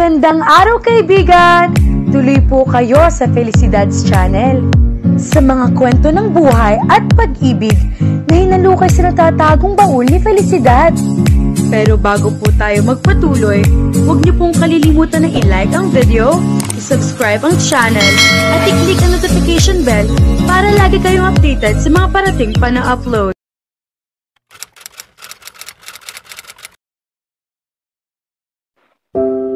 Magandang araw kaibigan! Tuloy po kayo sa Felicidad's Channel. Sa mga kwento ng buhay at pag-ibig na hinalukay sa natatagong baul ni Felicidad. Pero bago po tayo magpatuloy, huwag niyo pong kalilimutan na i-like ang video, i-subscribe ang channel, at i-click ang notification bell para lagi kayong updated sa mga parating pa na upload.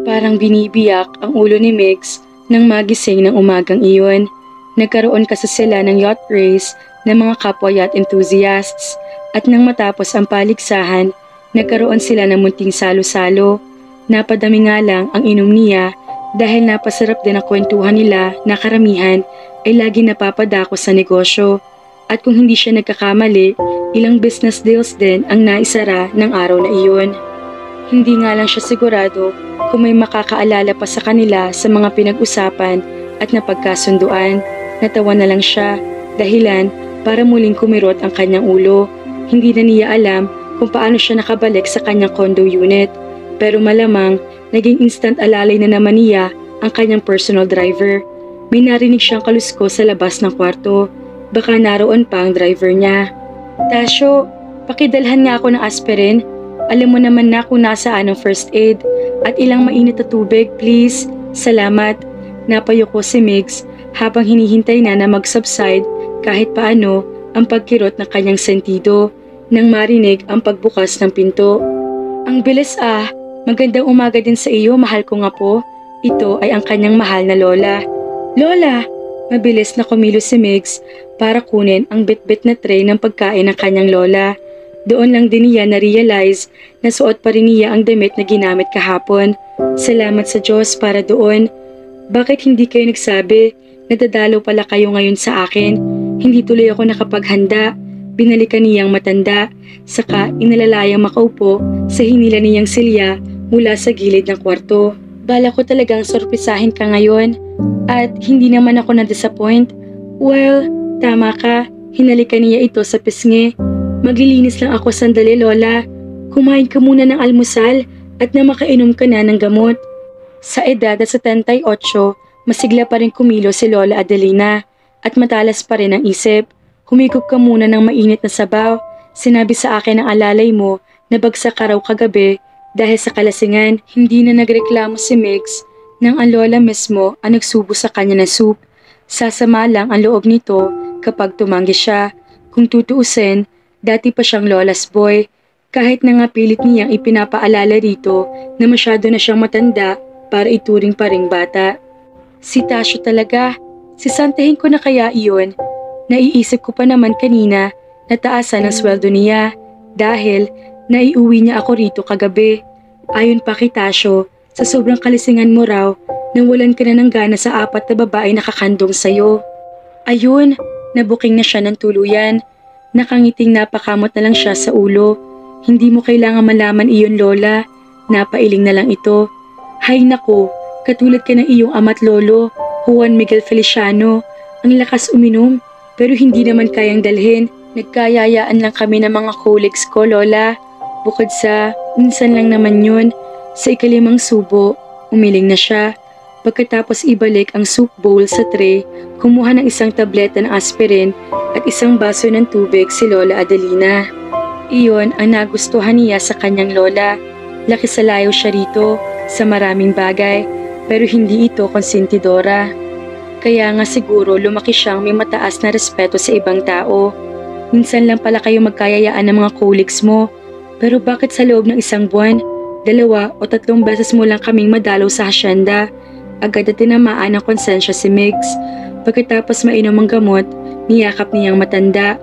Parang binibiyak ang ulo ni Migs nang magising ng umagang iyon. Nagkaroon kasi sila ng yacht race ng mga kapwa yacht enthusiasts at nang matapos ang paligsahan, nagkaroon sila ng munting salo-salo. Napadami nga lang ang inom niya dahil napasarap din ang kwentuhan nila na karamihan ay lagi napapadako sa negosyo. At kung hindi siya nagkakamali, ilang business deals din ang naisara ng araw na iyon. Hindi nga lang siya sigurado kung may makakaalala pa sa kanila sa mga pinag-usapan at napagkasunduan. Natawa na lang siya, dahilan para muling kumirot ang kanyang ulo. Hindi na niya alam kung paano siya nakabalik sa kanyang condo unit. Pero malamang, naging instant alalay na naman niya ang kanyang personal driver. May narinig siyang kalusko sa labas ng kwarto. Baka naroon pa ang driver niya. "Tasyo, pakidalhan nga ako ng aspirin. Alam mo naman na kung nasaan ang first aid at ilang mainit na tubig, please. Salamat." Napayuko si Migs habang hinihintay na mag-subside kahit paano ang pagkirot ng kanyang sentido nang marinig ang pagbukas ng pinto. "Ang bilis ah, magandang umaga din sa iyo, mahal ko nga po." Ito ay ang kanyang mahal na lola. "Lola!" Mabilis na kumilos si Migs para kunin ang bitbit na tray ng pagkain ng kanyang lola. Doon lang din niya na-realize na suot pa rin niya ang damit na ginamit kahapon. "Salamat sa Diyos para doon. Bakit hindi kayo nagsabi? Nadadalo pala kayo ngayon sa akin. Hindi tuloy ako nakapaghanda." Binalikan niyang matanda, saka inalalayang makaupo sa hinila niyang silya mula sa gilid ng kwarto. "Bala ko talagang sorpresahin ka ngayon at hindi naman ako na-disappoint." "Well, tama ka." Hinalikan niya ito sa pisngi. "Maglilinis lang ako sandali, Lola. Kumain ka muna ng almusal at na makainom ka na ng gamot." Sa edad na 78, masigla pa rin kumilo si Lola Adelina at matalas pa rin ang isip. "Humigop ka muna ng mainit na sabaw. Sinabi sa akin ng alalay mo na bagsak ka raw kagabi dahil sa kalasingan." Hindi na nagreklamo si Migs nang ang lola mismo ang nagsubo sa kanya ng soup. Sasama lang ang loob nito kapag tumanggi siya. Kung tutuusin, dati pa siyang lola's boy, kahit na nga pilit niyang ipinapaalala rito na masyado na siyang matanda para ituring pa ring bata. Si Tasyo talaga, sisantahin ko na kaya iyon. Naiisip ko pa naman kanina na taasan ang sweldo niya dahil naiuwi niya ako rito kagabi. Ayon pa kay Tasyo, sa sobrang kalisingan mo raw, nang walan ka na ng gana sa 4 na babae nakakandong sayo. Ayun, nabuking na siya ng tuluyan. Nakangiting napakamot na lang siya sa ulo. "Hindi mo kailangan malaman iyon, Lola." Napailing na lang ito. "Hay nako, katulad ka ng iyong ama't lolo, Juan Miguel Feliciano. Ang lakas uminom, pero hindi naman kayang dalhin. Nagkayayaan lang kami ng mga colleagues ko, Lola. Bukod sa, minsan lang naman yun." Sa ikalimang subo, umiling na siya. Pagkatapos ibalik ang soup bowl sa tray, kumuha ng isang tableta ng aspirin at isang baso ng tubig si Lola Adelina. Iyon ang nagustuhan niya sa kanyang lola. Laki sa layo siya rito sa maraming bagay, pero hindi ito konsentidora. Kaya nga siguro lumaki siyang may mataas na respeto sa ibang tao. "Minsan lang pala kayo magkayayaan ng mga colleagues mo, pero bakit sa loob ng isang buwan, 2 o 3 beses mo lang kaming madalaw sa hasyenda?" Agad na tinamaan ng konsensya si Migs. Pagkatapos mainom ang gamot, niyakap niyang matanda.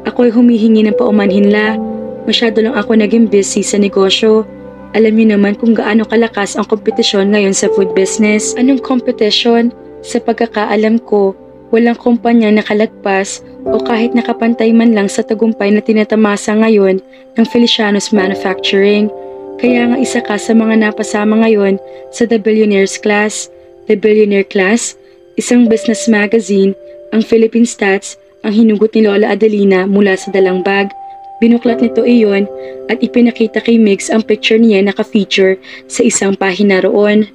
"Ako'y humihingi ng paumanhin la. Masyado lang ako naging busy sa negosyo. Alam niyo naman kung gaano kalakas ang kompetisyon ngayon sa food business." "Anong competition? Sa pagkakaalam ko, walang kumpanya nakalagpas o kahit nakapantay man lang sa tagumpay na tinatamasa ngayon ng Feliciano's Manufacturing. Kaya nga isa ka sa mga napasama ngayon sa The Billionaires Class." The Billionaire Class, isang business magazine, ang Philippine Stats, ang hinugot ni Lola Adelina mula sa dalang bag. Binuklat nito iyon at ipinakita kay Migs ang picture niya naka-feature sa isang pahina roon.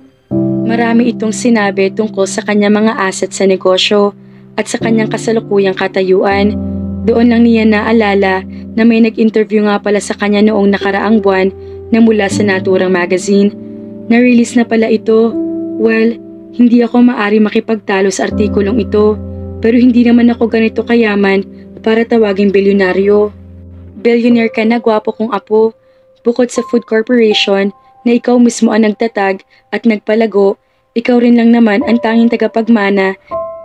Marami itong sinabi tungkol sa kanyang mga asset sa negosyo at sa kanyang kasalukuyang katayuan. Doon lang niya naalala na may nag-interview nga pala sa kanya noong nakaraang buwan na mula sa Naturang Magazine. Na-release na pala ito. Well, hindi ako maari makipagtalo sa artikulong ito, pero hindi naman ako ganito kayaman para tawaging bilyonaryo. Billionaire ka na, gwapo kong apo. Bukod sa food corporation na ikaw mismo ang nagtatag at nagpalago, ikaw rin lang naman ang tanging tagapagmana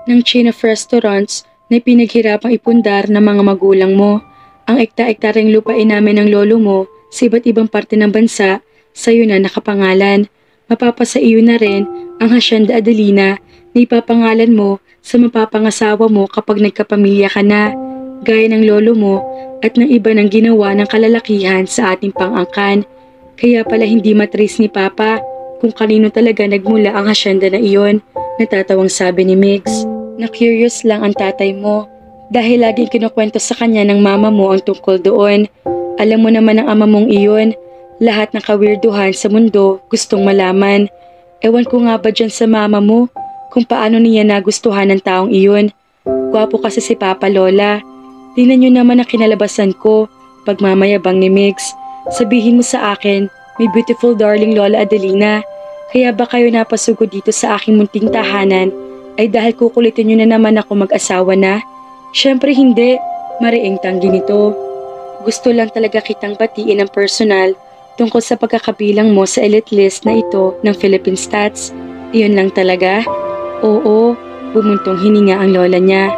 ng chain of restaurants na pinaghirapang ipundar ng mga magulang mo. Ang ekta-ektaring lupain namin ng lolo mo sa iba't ibang parte ng bansa, sa'yo na nakapangalan. Mapapasa iyo na rin ang Hacienda Adelina na ipapangalan mo sa mapapangasawa mo kapag nagkapamilya ka na, gaya ng lolo mo at ng iba ng ginawa ng kalalakihan sa ating pangangkan. Kaya pala hindi matris ni Papa kung kanino talaga nagmula ang hasyenda na iyon, natatawang sabi ni Migs. Na-curious lang ang tatay mo dahil laging kinukwento sa kanya ng mama mo ang tungkol doon. Alam mo naman ang ama mong iyon, lahat ng kawirduhan sa mundo gustong malaman. Ewan ko nga ba dyan sa mama mo kung paano niya nagustuhan ng taong iyon. Gwapo kasi si Papa, Lola. Tingnan nyo naman ang kinalabasan ko, pagmamayabang ni Migs. Sabihin mo sa akin, may beautiful darling Lola Adelina. Kaya ba kayo napasugod dito sa aking munting tahanan ay dahil kukulitin nyo na naman ako mag-asawa na? Syempre hindi, mariing tanggi nito. Gusto lang talaga kitang batiin ng personal tungkol sa pagkakabilang mo sa elite list na ito ng Philippine Stats. Iyon lang talaga? Oo, bumuntong hininga ang lola niya.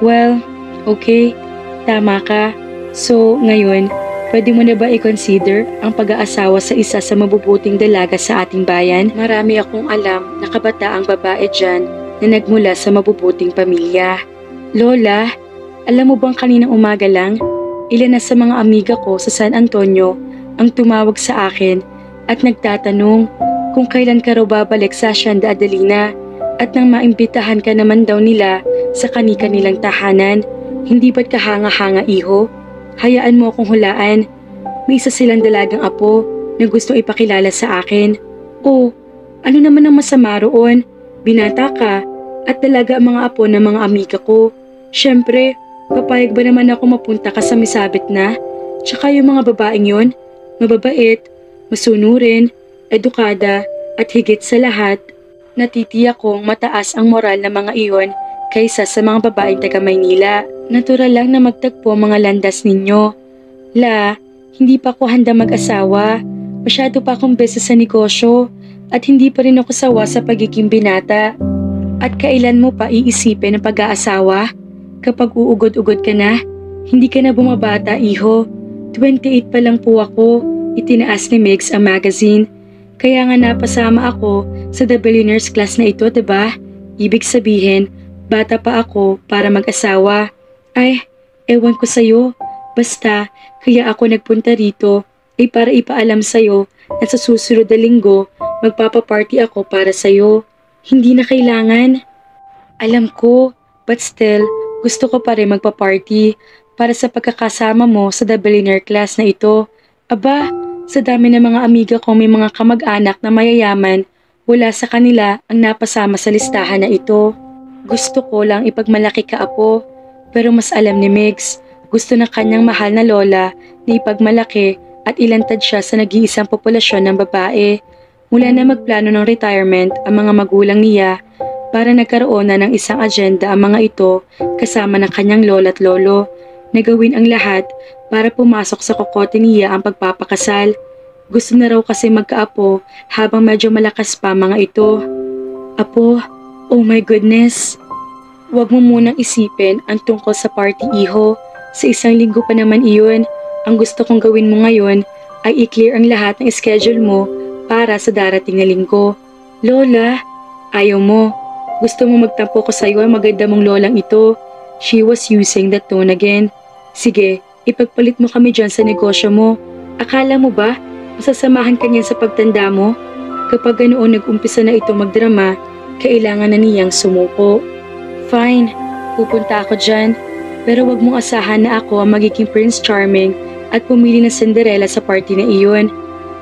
Well, okay, tama ka. So, ngayon, pwede mo na ba i-consider ang pag-aasawa sa isa sa mabubuting dalaga sa ating bayan? Marami akong alam na kabataang babae dyan na nagmula sa mabubuting pamilya. Lola, alam mo bang kaninang umaga lang, ilan na sa mga amiga ko sa San Antonio ang tumawag sa akin at nagtatanong kung kailan ka raw babalik sa Hacienda Adelina at nang maimbitahan ka naman daw nila sa kani-kanilang tahanan. Hindi ba't kahanga-hanga, iho? Hayaan mo akong hulaan. May isa silang dalagang apo na gustong ipakilala sa akin. Oh, ano naman ang masama roon? Binata ka at dalaga ang mga apo ng mga amiga ko. Siyempre, papayag ba naman ako mapunta ka sa misabit na? Tsaka yung mga babaeng yun, mababait, masunurin, edukada, at higit sa lahat, natitiyak kong mataas ang moral ng mga iyon kaysa sa mga babaeng taga Maynila. Natural lang na magtagpo mga landas ninyo. La, hindi pa ako handa mag-asawa. Masyado pa akong besa sa negosyo at hindi pa rin ako sawa sa pagiging binata. At kailan mo pa iisipin ang pag-aasawa? Kapag uugod-ugod ka na, hindi ka na bumabata, iho. 28 pa lang po ako, itinaas ni Migs ang magazine. Kaya nga napasama ako sa The Billionaires class na ito, diba? Ibig sabihin, bata pa ako para mag-asawa. Ay, ewan ko sa'yo. Basta, kaya ako nagpunta rito ay para ipaalam sa'yo na sa susunod na linggo, magpapaparty ako para sa'yo. Hindi na kailangan. Alam ko, but still, gusto ko pa rin magpa-party para sa pagkakasama mo sa The Billionaire class na ito. Aba, sa dami ng mga amiga ko may mga kamag-anak na mayayaman, wala sa kanila ang napasama sa listahan na ito. Gusto ko lang ipagmalaki ka, apo, pero mas alam ni Migs, gusto ng kanyang mahal na lola na ipagmalaki at ilantad siya sa nag-iisang populasyon ng babae. Mula na magplano ng retirement ang mga magulang niya para nagkaroon na ng isang agenda ang mga ito kasama ng kanyang lola at lolo na gawin ang lahat para pumasok sa kokote niya ang pagpapakasal. Gusto na raw kasi magkaapo habang medyo malakas pa mga ito. Apo, oh my goodness. Huwag mo munang isipin ang tungkol sa party, iho. Sa isang linggo pa naman iyon. Ang gusto kong gawin mo ngayon ay i-clear ang lahat ng schedule mo para sa darating na linggo. Lola, ayaw mo. Gusto mo magtampo ko sa'yo ang maganda mong lolang ito. She was using that tone again. Sige, ipagpalit mo kami dyan sa negosyo mo. Akala mo ba, masasamahan ka niyan sa pagtanda mo? Kapag ganoon nag-umpisa na ito magdrama, kailangan na niyang sumuko. Fine, pupunta ako dyan. Pero wag mong asahan na ako ang magiging Prince Charming at pumili ng Cinderella sa party na iyon.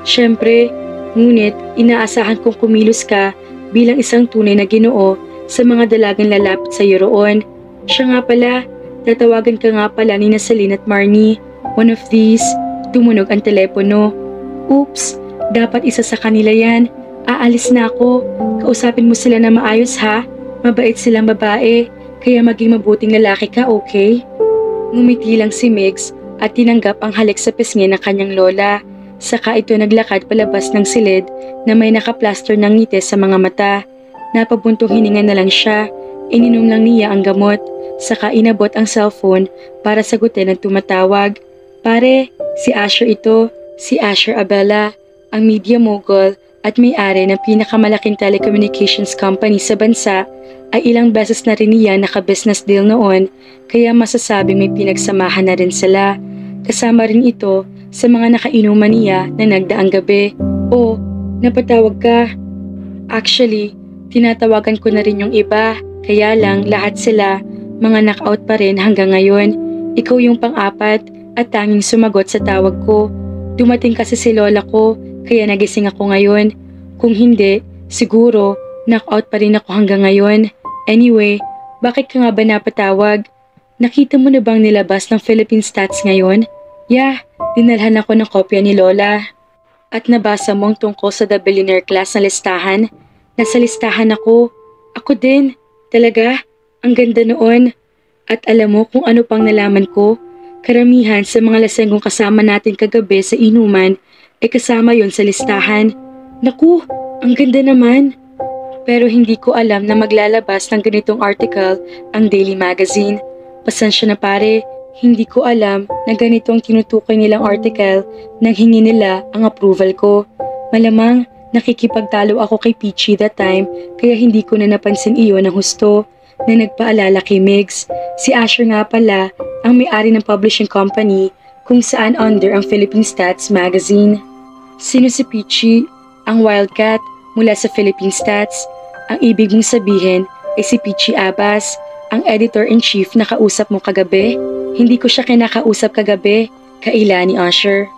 Siyempre, ngunit inaasahan kong kumilos ka bilang isang tunay na Ginoo sa mga dalagang lalapit sa iyo roon. Siya nga pala, tatawagan ka nga pala ni Celine at Marnie. One of these, tumunog ang telepono. Oops, dapat isa sa kanila yan. Aalis na ako. Kausapin mo sila na maayos ha. Mabait silang babae, kaya maging mabuting lalaki ka, okay? Ngumiti lang si Migs at tinanggap ang halik sa pisngi ng kanyang lola. Saka ito naglakad palabas ng silid na may nakaplaster ng ngiti sa mga mata. Napabuntong hininga na lang siya. Ininom lang niya ang gamot. Saka inabot ang cellphone para sagutin ang tumatawag. Pare, si Asher ito. Si Asher Abela, ang media mogul at may-ari ng pinakamalaking telecommunications company sa bansa, ay ilang beses na rin niya naka-business deal noon, kaya masasabing may pinagsamahan na rin sila. Kasama rin ito sa mga nakainuman niya na nagdaang gabi. O, napatawag ka? Actually, tinatawagan ko na rin yung iba, kaya lang lahat sila mga knockout pa rin hanggang ngayon. Ikaw yung pang-apat at tanging sumagot sa tawag ko. Dumating kasi si lola ko, kaya nagising ako ngayon. Kung hindi, siguro knockout pa rin ako hanggang ngayon. Anyway, bakit ka nga ba napatawag? Nakita mo na bang nilabas ng Philippine Stats ngayon? Yeah, dinalhan ako ng kopya ni Lola. At nabasa mo ang tungkol sa The Billionaire Class na listahan? Nasa listahan ako. Ako din. Talaga? Ang ganda noon. At alam mo kung ano pang nalaman ko? Karamihan sa mga lasenggong kasama natin kagabi sa inuman ay kasama yon sa listahan. Naku, ang ganda naman. Pero hindi ko alam na maglalabas ng ganitong article ang Daily Magazine. Pasensya na pare, hindi ko alam na ganitong tinutukoy nilang article nang hingi nila ang approval ko. Malamang nakikipagtalo ako kay Peachy that time kaya hindi ko na napansin iyon ng husto na nagpaalala kay Migs. Si Asher nga pala ang may-ari ng publishing company kung saan under ang Philippine Stats Magazine. Sino si Peachy? Ang Wildcat mula sa Philippine Stats. Ang ibig mong sabihin ay si Peachy Abbas, ang editor-in-chief na kausap mo kagabi. Hindi ko siya kinakausap kagabi, kaila ni Asher.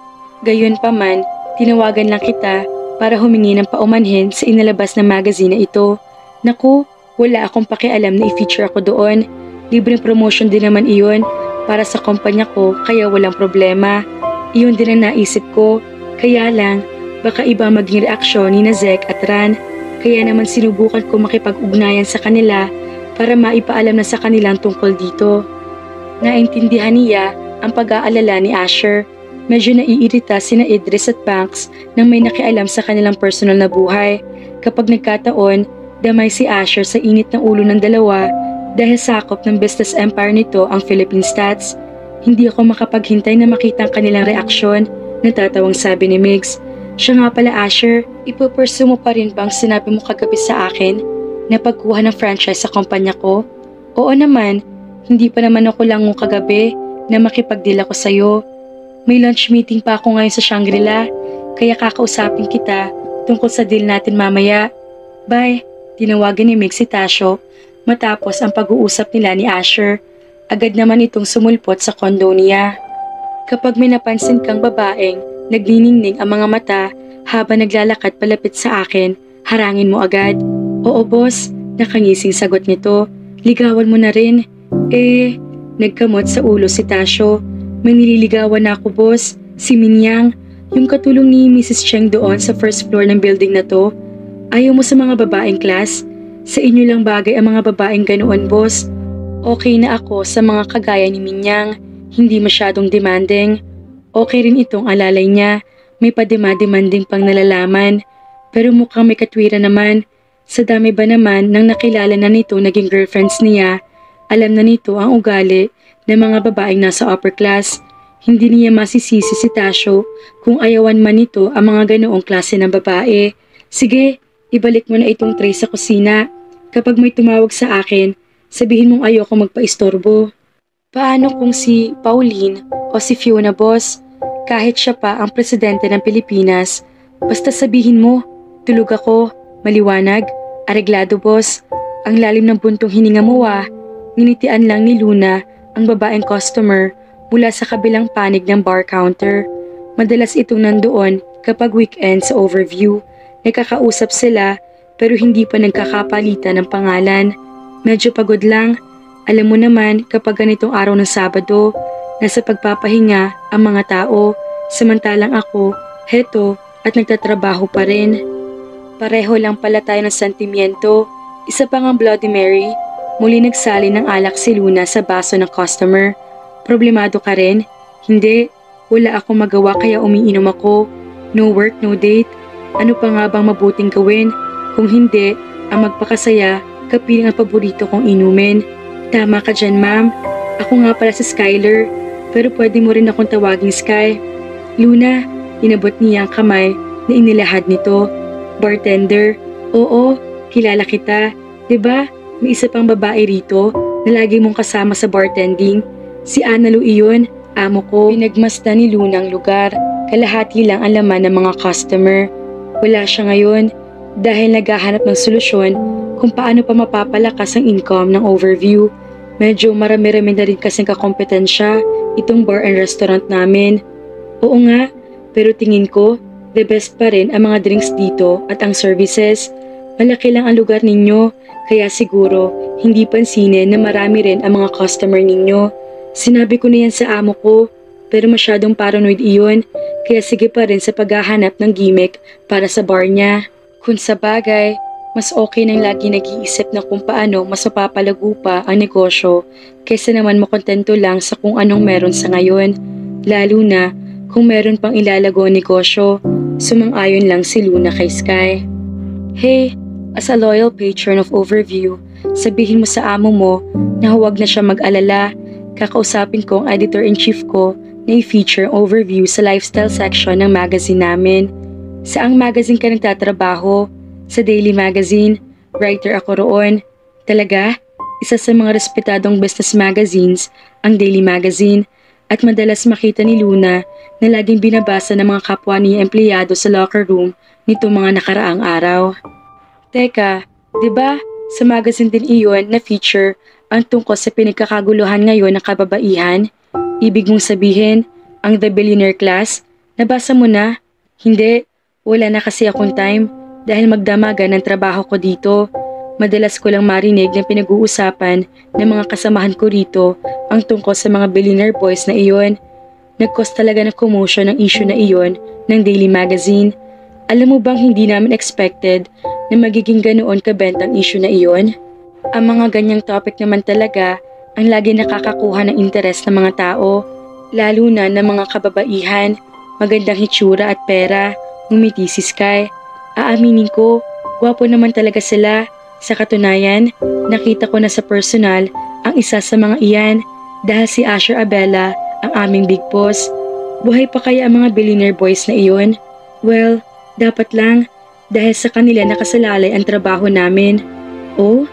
Gayon pa man, tinawagan lang kita para humingi ng paumanhin sa inalabas na magazine na ito. Naku, wala akong pakialam na i-feature ako doon. Libreng promotion din naman iyon para sa kumpanya ko kaya walang problema. Iyon din ang naisip ko, kaya lang baka iba maging reaksyon ni Zek at Ran. Kaya naman sinubukan ko makipag-ugnayan sa kanila para maipaalam na sa kanilang tungkol dito. Naintindihan niya ang pag-aalala ni Asher. Medyo naiirita sina Idris at Banks nang may nakialam sa kanilang personal na buhay. Kapag nagkataon, damay si Asher sa init ng ulo ng dalawa dahil sakop ng business empire nito ang Philippine Stats. Hindi ako makapaghintay na makita ang kanilang reaksyon, natatawang sabi ni Migs. Siya nga pala Asher, ipupursue mo pa rin bang sinabi mo kagabi sa akin na pagkuha ng franchise sa kumpanya ko? Oo naman, hindi pa naman ako lango kagabi na makipag-deal ako sa'yo. May lunch meeting pa ako ngayon sa Shangri-La, kaya kakausapin kita tungkol sa deal natin mamaya. Bye, tinawagan ni Mig si Tasho. Matapos ang pag-uusap nila ni Asher, agad naman itong sumulpot sa kondo niya. Kapag may napansin kang babaeng nagniningning ang mga mata habang naglalakad palapit sa akin, harangin mo agad. Oo boss, nakangising sagot nito. Ligawan mo na rin. Nagkamot sa ulo si Tasho. May nililigawan na ako boss, si Minyang, yung katulong ni Mrs. Cheng doon sa first floor ng building na to. Ayaw mo sa mga babaeng class? Sa inyo lang bagay ang mga babaeng ganoon boss. Okay na ako sa mga kagaya ni Minyang, hindi masyadong demanding. Okay rin itong alalay niya, may padema-demanding pang nalalaman. Pero mukhang may katwiran naman. Sa dami ba naman nang nakilala na nito naging girlfriends niya, alam na nito ang ugali ng mga babaeng nasa upper class. Hindi niya masisisi si Tasho kung ayawan man nito ang mga ganoong klase ng babae. Sige, ibalik mo na itong tray sa kusina. Kapag may tumawag sa akin, sabihin mong ayoko magpaistorbo. Paano kung si Pauline o si Fiona boss? Kahit siya pa ang presidente ng Pilipinas, basta sabihin mo, tulog ako, maliwanag, areglado boss. Ang lalim ng buntong hininga mo Nginitian lang ni Luna ang babaeng customer mula sa kabilang panig ng bar counter. Madalas itong nandoon kapag weekend sa overview. Nagkakausap sila pero hindi pa nagkakapalitan ng pangalan. Medyo pagod lang. Alam mo naman kapag ganitong araw ng Sabado, nasa pagpapahinga ang mga tao, samantalang ako, heto at nagtatrabaho pa rin. Pareho lang pala tayo ng sentimiento. Isa pa ngang Bloody Mary. Muli nagsali ng alak si Luna sa baso ng customer. Problemado ka rin? Hindi. Wala akong magawa kaya umiinom ako. No work, no date. Ano pa nga bang mabuting gawin? Kung hindi, ang magpakasaya, kapiling ang paborito kong inumin. Tama ka dyan, ma'am. Ako nga pala si Skyler. Pero pwede mo rin akong tawaging Sky. Luna, inabot niya ang kamay na inilahad nito. Bartender, oo, kilala kita. Diba, may isa pang babae rito na lagi mong kasama sa bartending. Si Ana Lu iyon, amo ko. Pinagmasdan ni Luna ang lugar. Kalahati lang ang laman ng mga customer. Wala siya ngayon dahil naghahanap ng solusyon kung paano pa mapapalakas ang income ng Overview. Medyo marami-rami na rin kasing kakompetensya itong bar and restaurant namin. Oo nga, pero tingin ko, the best pa rin ang mga drinks dito at ang services. Malaki lang ang lugar ninyo, kaya siguro hindi pansinin na marami rin ang mga customer ninyo. Sinabi ko na yan sa amo ko, pero masyadong paranoid iyon, kaya sige pa rin sa paghahanap ng gimmick para sa bar niya. Kung sa bagay, mas okay nang lagi nag-iisip na kung paano mas mapapalago pa ang negosyo kaysa naman makontento lang sa kung anong meron sa ngayon. Lalo na kung meron pang ilalago ang negosyo, sumang-ayon lang si Luna kay Sky. Hey, as a loyal patron of Overview, sabihin mo sa amo mo na huwag na siya mag-alala. Kakausapin ko ang editor-in-chief ko na i-feature overview sa lifestyle section ng magazine namin. Saang magazine ka nagtatrabaho? Sa Daily Magazine. Writer ako roon. Talaga? Isa sa mga respetadong business magazines, ang Daily Magazine. At madalas makita ni Luna na laging binabasa ng mga kapwa niya empleyado sa locker room nito mga nakaraang araw. Teka, diba sa magazine din iyon na feature ang tungkol sa pinagkakaguluhan ngayon ng kababaihan? Ibig mong sabihin, ang The Billionaire Class? Nabasa mo na? Hindi, wala na kasi akong time dahil magdamaga ng trabaho ko dito. Madalas ko lang marinig ng pinag-uusapan ng mga kasamahan ko rito ang tungkol sa mga billionaire boys na iyon. Nag-cause talaga ng commotion ang issue na iyon ng Daily Magazine. Alam mo bang hindi namin expected na magiging ganoon kabenta ang issue na iyon? Ang mga ganyang topic naman talaga ang lagi nakakakuha ng interes ng mga tao, lalo na ng mga kababaihan, magandang hitsura at pera, ngumiti si Sky. Aaminin ko, gwapo naman talaga sila. Sa katunayan, nakita ko na sa personal ang isa sa mga iyan dahil si Asher Abela ang aming big boss. Buhay pa kaya ang mga billionaire boys na iyon? Well, dapat lang dahil sa kanila nakasalalay ang trabaho namin. Oh,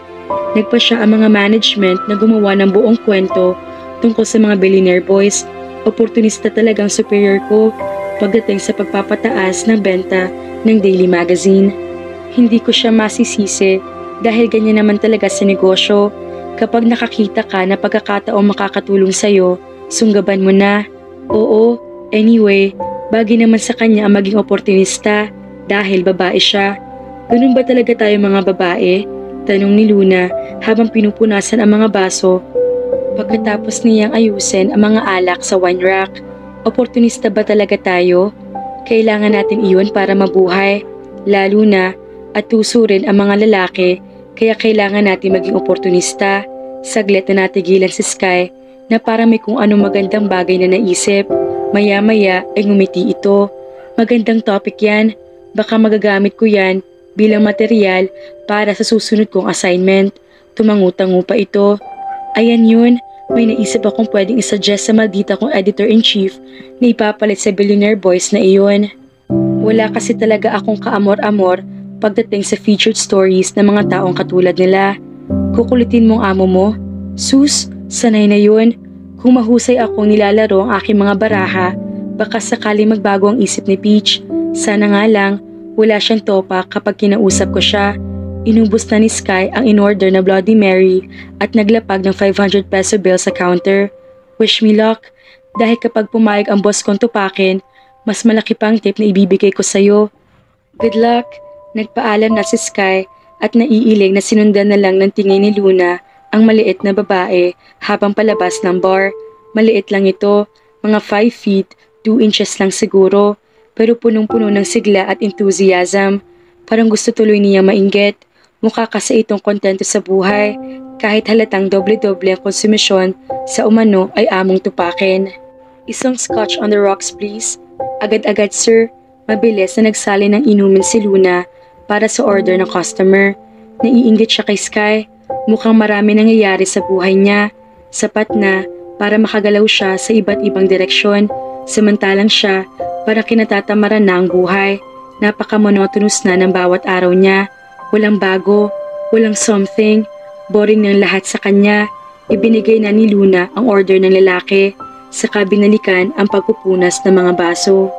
nagpa siya ang mga management na gumawa ng buong kwento tungkol sa mga billionaire boys. Oportunista talagang superior ko pagdating sa pagpapataas ng benta ng Daily Magazine. Hindi ko siya masisisi dahil ganyan naman talaga sa negosyo. Kapag nakakita ka na pagkakataong makakatulong sa'yo, sunggaban mo na. Oo, anyway, bagay naman sa kanya ang maging oportunista dahil babae siya. Ganun ba talaga tayo mga babae? Tanong ni Luna habang pinupunasan ang mga baso. Pagkatapos niyang ayusin ang mga alak sa wine rack. Oportunista ba talaga tayo? Kailangan natin iyon para mabuhay. Lalo na at tuso rin ang mga lalaki kaya kailangan natin maging oportunista. Saglit na natigilan si Sky na para may kung anong magandang bagay na naisip. Maya-maya ay ngumiti ito. Magandang topic yan. Baka magagamit ko yan bilang material para sa susunod kong assignment. Tumangutango pa ito. Ayan yun, may naisip akong pwedeng isuggest sa maldita kong editor-in-chief na ipapalit sa billionaire boys na iyon. Wala kasi talaga akong kaamor-amor pagdating sa featured stories ng mga taong katulad nila. Kukulitin mong amo mo? Sus, sanay na yun. Kung mahusay akong nilalaro ang aking mga baraha, baka sakali magbago ang isip ni Peach. Sana nga lang, wala siyang topa kapag kinausap ko siya. Inubos na ni Sky ang in-order na Bloody Mary at naglapag ng 500 peso bill sa counter. Wish me luck, dahil kapag pumayag ang boss kong tupakin, mas malaki pang tip na ibibigay ko sa'yo. Good luck, nagpaalam na si Sky at naiiling na sinundan na lang ng tingin ni Luna ang maliit na babae habang palabas ng bar. Maliit lang ito, mga 5 feet, 2 inches lang siguro, pero punong-puno ng sigla at enthusiasm. Parang gusto tuloy niya mainggit. Mukha kasi itong kontento sa buhay, kahit halatang doble-doble ang konsumisyon sa umano ay among tupakin. Isang scotch on the rocks please. Agad-agad sir. Mabilis na nagsali ng inumin si Luna para sa order ng customer. Naiinggit siya kay Sky. Mukhang marami nangyayari sa buhay niya. Sapat na para makagalaw siya sa iba't ibang direksyon. Samantalang siya para kinatatamaran na ang buhay. Napaka-monotonous na ng bawat araw niya. Walang bago, walang something. Boring ng lahat sa kanya. Ibinigay na ni Luna ang order ng lalaki. Saka binalikan ang pagpupunas ng mga baso.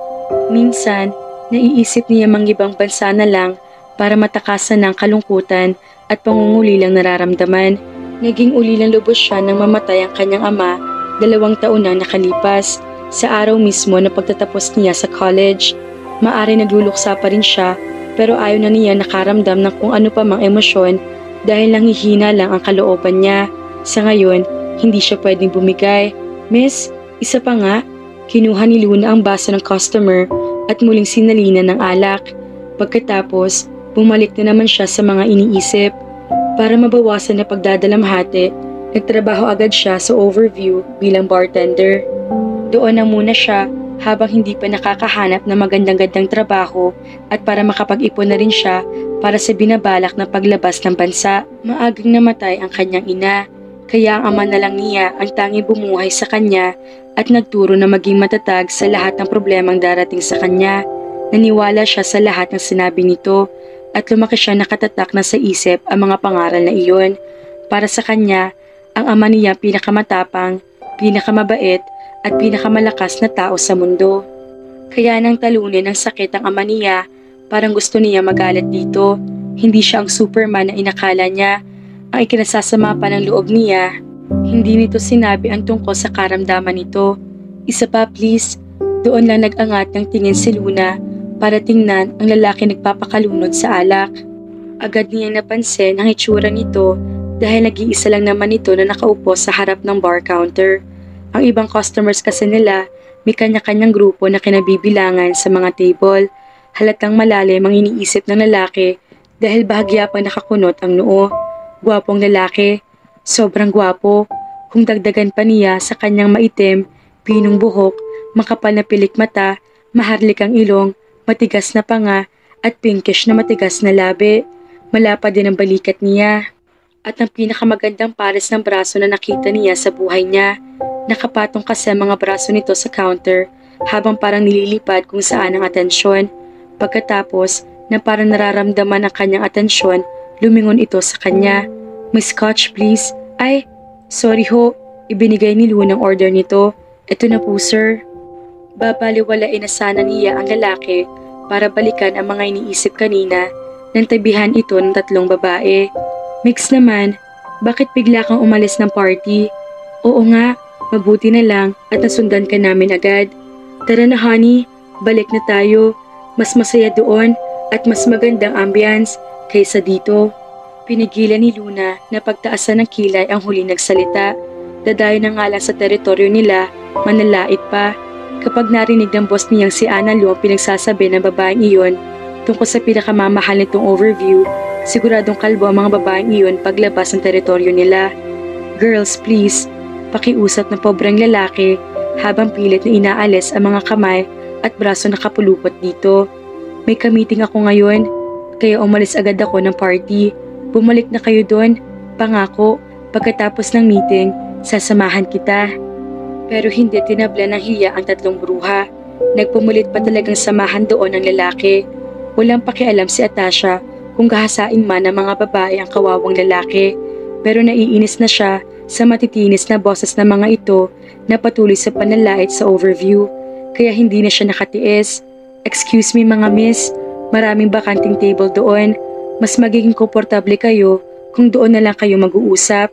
Minsan, naiisip niya ibang bansa na lang para matakasan ng kalungkutan at pangungulilang nararamdaman. Naging ulilang lubos siya nang mamatay ang kanyang ama 2 taon nang nakalipas. Sa araw mismo na pagtatapos niya sa college, maari nagluluksa pa rin siya pero ayaw na niya nakaramdam ng kung ano pa mang emosyon dahil nanghihina lang ang kalooban niya. Sa ngayon, hindi siya pwedeng bumigay. Miss, isa pa nga, kinuha ni Luna ang baso ng customer at muling sinalina ng alak. Pagkatapos, bumalik na naman siya sa mga iniisip. Para mabawasan na pagdadalamhati, nagtrabaho agad siya sa Overview bilang bartender. Doon na muna siya habang hindi pa nakakahanap ng magandang-gandang trabaho at para makapag-ipon na rin siya para sa binabalak na paglabas ng bansa. Maagang namatay ang kanyang ina, kaya ang ama na lang niya ang tanging bumuhay sa kanya at nagturo na maging matatag sa lahat ng problemang darating sa kanya. Naniwala siya sa lahat ng sinabi nito at lumaki siya nakatatak na sa isip ang mga pangaral na iyon. Para sa kanya, ang ama niya pinakamatapang, pinakamabait at pinakamalakas na tao sa mundo. Kaya nang talunin ng sakit ang ama niya, parang gusto niya magalit dito. Hindi siya ang Superman na inakala niya. Ang ikinasasama pa ng loob niya, hindi nito sinabi ang tungkol sa karamdaman nito. Isa pa please, doon lang nag-angat ng tingin si Luna para tingnan ang lalaki nagpapakalunod sa alak. Agad niya napansin ang itsura nito dahil nag-iisa lang naman ito na nakaupo sa harap ng bar counter. Ang ibang customers kasi nila may kanya-kanyang grupo na kinabibilangan sa mga table. Halatang malalim ang iniisip ng lalaki dahil bahagya pang nakakunot ang noo. Gwapong lalaki, sobrang gwapo. Kung dagdagan pa niya sa kanyang maitim, pinong buhok, makapal na pilik mata, maharlik ang ilong, matigas na panga, at pinkish na matigas na labi. Malapad din ang balikat niya. At ang pinakamagandang pares ng braso na nakita niya sa buhay niya. Nakapatong kasi ang mga braso nito sa counter habang parang nililipad kung saan ang atensyon. Pagkatapos na parang nararamdaman ang kanyang atensyon, lumingon ito sa kanya. May scotch please. Ay, sorry ho. Ibinigay ni Luna ang order nito. Ito na po sir. Babaliwalain na sana niya ang lalaki para balikan ang mga iniisip kanina nang tabihan ito ng 3 babae. Mix naman, bakit bigla kang umalis ng party? Oo nga, mabuti na lang at nasundan ka namin agad. Tara na honey, balik na tayo. Mas masaya doon at mas magandang ambience kaysa dito. Pinigilan ni Luna na pagtaasan ng kilay ang huli nagsalita. Dadayo na nga lang sa teritoryo nila, manalait pa. Kapag narinig ng boss niyang si Ana Lu ang pinagsasabi ng babaeng iyon tungkol sa pinakamamahal nitong Overview, siguradong kalbo ang mga babaeng iyon paglabas ng teritoryo nila. Girls, please, pakiusap ng pobreng lalaki habang pilit na inaalis ang mga kamay at braso na kapulupot dito. May ka-meeting ako ngayon, kaya umalis agad ako ng party. Bumalik na kayo doon, pangako, pagkatapos ng meeting, sasamahan kita. Pero hindi tinabla ng hiya ang 3 bruha. Nagpumulit pa talagang samahan doon ang lalaki. Walang pakialam si Atasha kung gahasain man ng mga babae ang kawawang lalaki. Pero naiinis na siya sa matitinis na boses ng mga ito na patuloy sa panlalait sa Overview. Kaya hindi na siya nakatiis. Excuse me mga miss, maraming bakanting table doon. Mas magiging komportable kayo kung doon na lang kayo mag-uusap.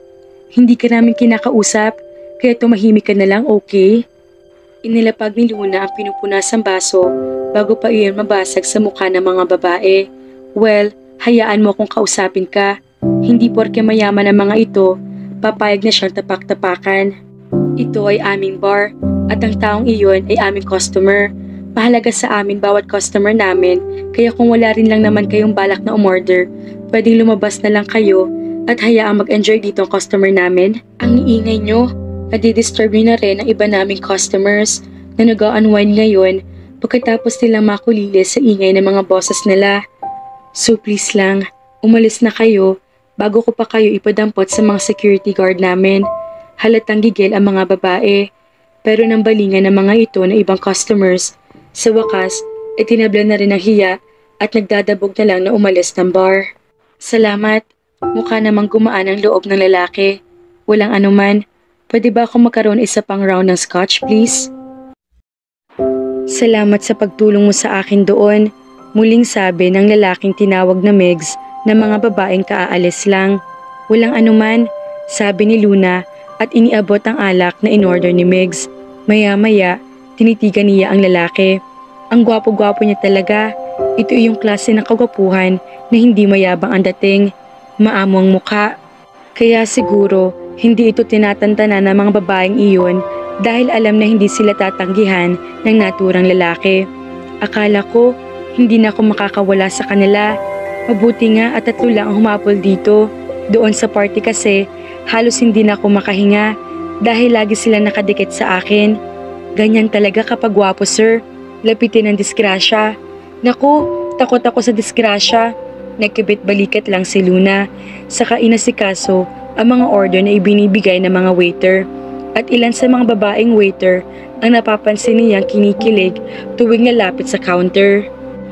Hindi ka namin kinakausap, kaya tumahimik ka na lang, okay? Inilapag ni Luna ang pinupunasang baso bago pa iyon mabasag sa mukha ng mga babae. Well, hayaan mo kung kausapin ka. Hindi porke mayaman ang mga ito, papayag na siyang tapak-tapakan. Ito ay aming bar at ang taong iyon ay aming customer. Mahalaga sa amin bawat customer namin, kaya kung wala rin lang naman kayong balak na umorder, pwedeng lumabas na lang kayo at hayaang mag-enjoy dito ang customer namin. Ang iingay nyo, nadi-disturb nyo na rin ang iba naming customers na nag-unwind ngayon pagkatapos nilang makulilis sa ingay ng mga bosses nila. So please lang, umalis na kayo bago ko pa kayo ipadampot sa mga security guard namin. Halatang gigil ang mga babae, pero nang balingan ng mga ito na ibang customers, sa wakas, itinabla na rin ang hiya at nagdadabog na lang na umalis ng bar. Salamat, mukha namang gumaan ang loob ng lalaki. Walang anuman, pwede ba akong magkaroon isa pang round ng scotch please? Salamat sa pagtulong mo sa akin doon, muling sabi ng lalaking tinawag na Megs na mga babaeng kaaalis lang. Walang anuman, sabi ni Luna at iniabot ang alak na in-order ni Megs. Maya-maya, tinitigan niya ang lalaki. Ang gwapo-gwapo niya talaga. Ito yung klase ng kagwapuhan na hindi mayabang ang dating. Maamo ang mukha. Kaya siguro, hindi ito tinatantana ng mga babaeng iyon dahil alam na hindi sila tatanggihan ng naturang lalaki. Akala ko, hindi na ako makakawala sa kanila. Mabuti nga at 3 lang ang humapol dito. Doon sa party kasi, halos hindi na ako makahinga dahil lagi sila nakadikit sa akin. Ganyan talaga kapag gwapo, sir. Lapitin ang disgrasya. Naku, takot ako sa disgrasya. Nagkibit-balikat lang si Luna. Saka inasikaso ang mga order na ibinibigay ng mga waiter. At ilan sa mga babaeng waiter ang napapansin niyang kinikilig tuwing lalapit sa counter.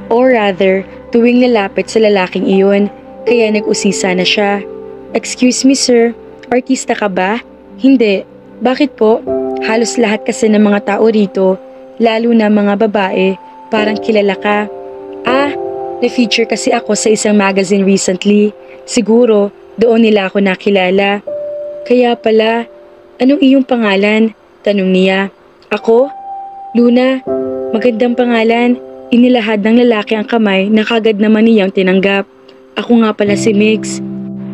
Or rather, tuwing lalapit sa lalaking iyon, kaya nag-usisa na siya. Excuse me sir, artista ka ba? Hindi. Bakit po? Halos lahat kasi ng mga tao rito, lalo na mga babae, parang kilala ka. Ah, na-feature kasi ako sa isang magazine recently. Siguro, doon nila ako nakilala. Kaya pala, anong iyong pangalan? Tanong niya. Ako? Luna, magandang pangalan. Inilahad ng lalaki ang kamay na kagad naman niyang tinanggap. Ako nga pala si Mix.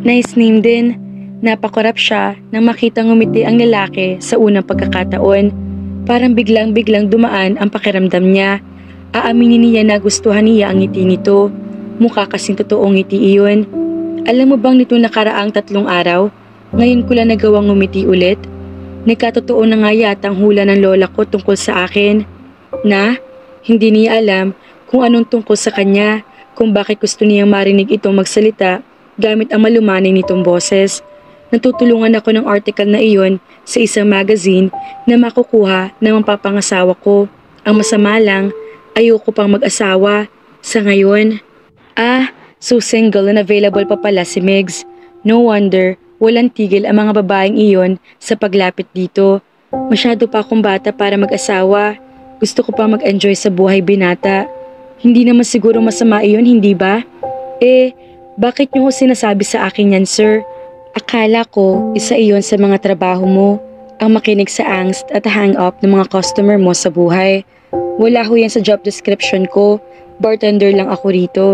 Nice name din. Napakorap siya nang makitang ngumiti ang lalaki sa unang pagkakataon. Parang biglang-biglang dumaan ang pakiramdam niya. Aaminin niya na gustuhan niya ang ngiti nito. Mukha kasing totoong ngiti iyon. Alam mo bang nito nakaraang 3 araw, ngayon ko lang nagawang ngumiti ulit? Nagkatotoo na nga yata ang hula ng lola ko tungkol sa akin. Na, hindi niya alam kung anong tungkol sa kanya, kung bakit gusto niyang marinig itong magsalita gamit ang malumanay nitong boses. Natutulungan ako ng article na iyon sa isang magazine na makukuha ng mapapangasawa ko. Ang masama lang, ayoko pang mag-asawa. Sa ngayon, so single and available pa pala si Megs. No wonder, walang tigil ang mga babaeng iyon sa paglapit dito. Masyado pa akong bata para mag-asawa. Gusto ko pa mag-enjoy sa buhay binata. Hindi naman siguro masama iyon, hindi ba? Bakit niyo sinasabi sa akin yan, sir? Akala ko, isa iyon sa mga trabaho mo, ang makinig sa angst at hang-up ng mga customer mo sa buhay. Wala ho yan sa job description ko, bartender lang ako rito.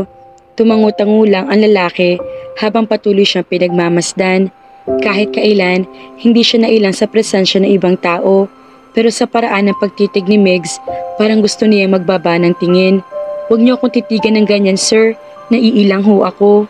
Tumangu-tangu lang ang lalaki habang patuloy siyang pinagmamasdan. Kahit kailan, hindi siya nailang sa presensya ng ibang tao. Pero sa paraan ng pagtitig ni Megs, parang gusto niya magbaba ng tingin. Huwag niyo akong titigan ng ganyan, sir. Naiilang ho ako.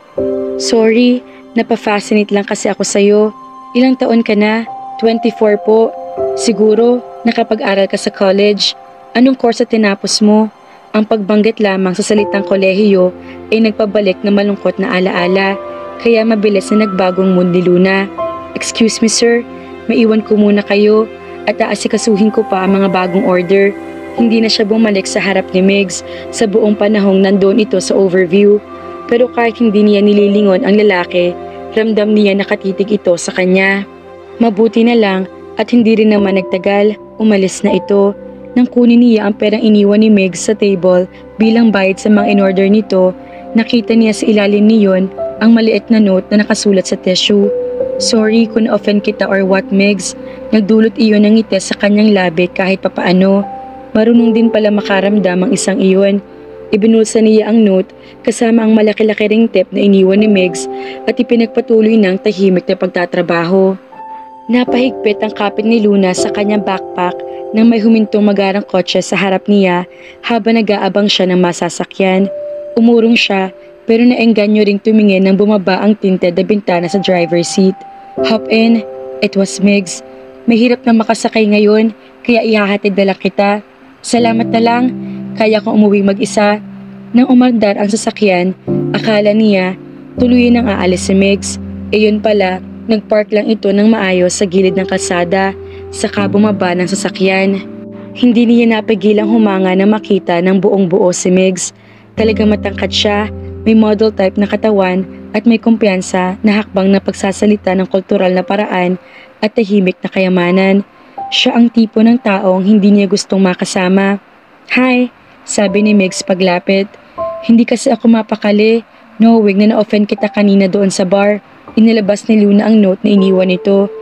Sorry, napafascinate lang kasi ako sa'yo. Ilang taon ka na? 24 po. Siguro, nakapag-aral ka sa college. Anong course na tinapos mo? Ang pagbanggit lamang sa salitang kolehiyo ay nagpabalik na malungkot na alaala. Kaya mabilis na nagbagong mood ni Luna. Excuse me sir, maiwan ko muna kayo at aasikasuhin ko pa ang mga bagong order. Hindi na siya bumalik sa harap ni Megs sa buong panahong nandoon ito sa overview. Pero kahit hindi niya nililingon ang lalaki, ramdam niya nakatitig ito sa kanya. Mabuti na lang at hindi rin naman nagtagal, umalis na ito. Nang kunin niya ang perang iniwan ni Megs sa table bilang bayad sa mga in-order nito, nakita niya sa ilalim niyon ang maliit na note na nakasulat sa tissue. Sorry kung na-offend kita or what, Megs. Nagdulot iyon ng ngiti sa kanyang labi kahit papaano. Marunong din pala makaramdam ang isang iyon. Ibinulsa niya ang note kasama ang malaki-laki ring tip na iniwan ni Megs at ipinagpatuloy ng tahimik na pagtatrabaho. Napahigpit ang kapit ni Luna sa kanyang backpack nang may humintong magarang kotse sa harap niya habang nag-aabang siya ng masasakyan. Umurong siya pero naengganyo ring tumingin nang bumaba ang tinted na bintana sa driver's seat. Hop in. It was Megs. Mahirap na makasakay ngayon kaya ihahatid na lang kita. Salamat na lang. Kaya kong umuwi mag-isa. Nang umandar ang sasakyan, akala niya tuloy nang aalis si Megs. Yun pala, nagpark lang ito ng maayos sa gilid ng kalsada, saka bumaba ng sasakyan. Hindi niya napigilang humanga na makita ng buong buo si Megs. Talagang matangkad siya, may model type na katawan at may kumpiyansa na hakbang na pagsasalita ng kultural na paraan at tahimik na kayamanan. Siya ang tipo ng taong hindi niya gustong makasama. Hi, sabi ni Megs paglapit. Hindi kasi ako mapakali, knowing na na-offend kita kanina doon sa bar. Inilabas ni Luna ang note na iniwan nito.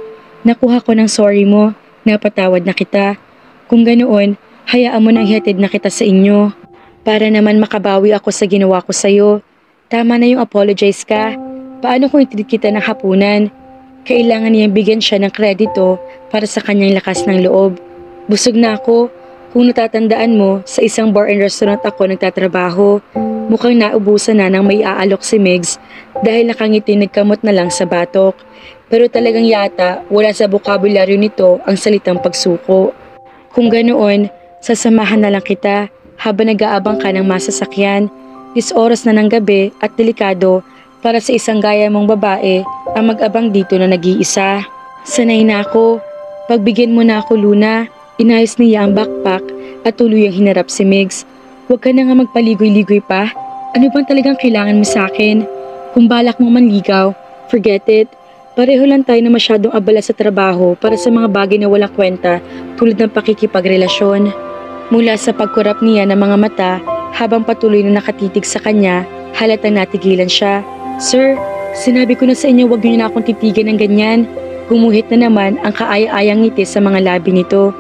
Nakuha ko ng sorry mo, napatawad na kita. Kung ganoon, hayaan mo nang ihatid na kita sa inyo. Para naman makabawi ako sa ginawa ko sa'yo. Tama na yung apologize ka. Paano kung itreat kita ng hapunan? Kailangan niyang bigyan siya ng kredito para sa kanyang lakas ng loob. Busog na ako. Kung natatandaan mo, sa isang bar and restaurant ako nagtatrabaho. Mukhang naubusan na nang may aalok si Megs dahil nakangiti nagkamot na lang sa batok. Pero talagang yata wala sa bokabularyo nito ang salitang pagsuko. Kung ganoon, sasamahan na lang kita habang nag-aabang ka ng masasakyan. Oras na ng gabi at delikado para sa isang gaya mong babae ang mag-abang dito na nag-iisa. Sanay na ako. Pagbigyan mo na ako, Luna. Inayos niya ang backpack at tuluyang hinarap si Megs. Huwag ka na nga magpaligoy-ligoy pa. Ano bang talagang kailangan mo sa akin? Kung balak mo manligaw, forget it. Pareho lang tayo na masyadong abala sa trabaho para sa mga bagay na walang kwenta tulad ng pakikipagrelasyon. Mula sa pagkurap niya ng mga mata habang patuloy na nakatitig sa kanya, halatang natigilan siya. Sir, sinabi ko na sa inyo huwag niyo na akong titigan ng ganyan. Gumuhit na naman ang kaaya-ayang ngiti sa mga labi nito.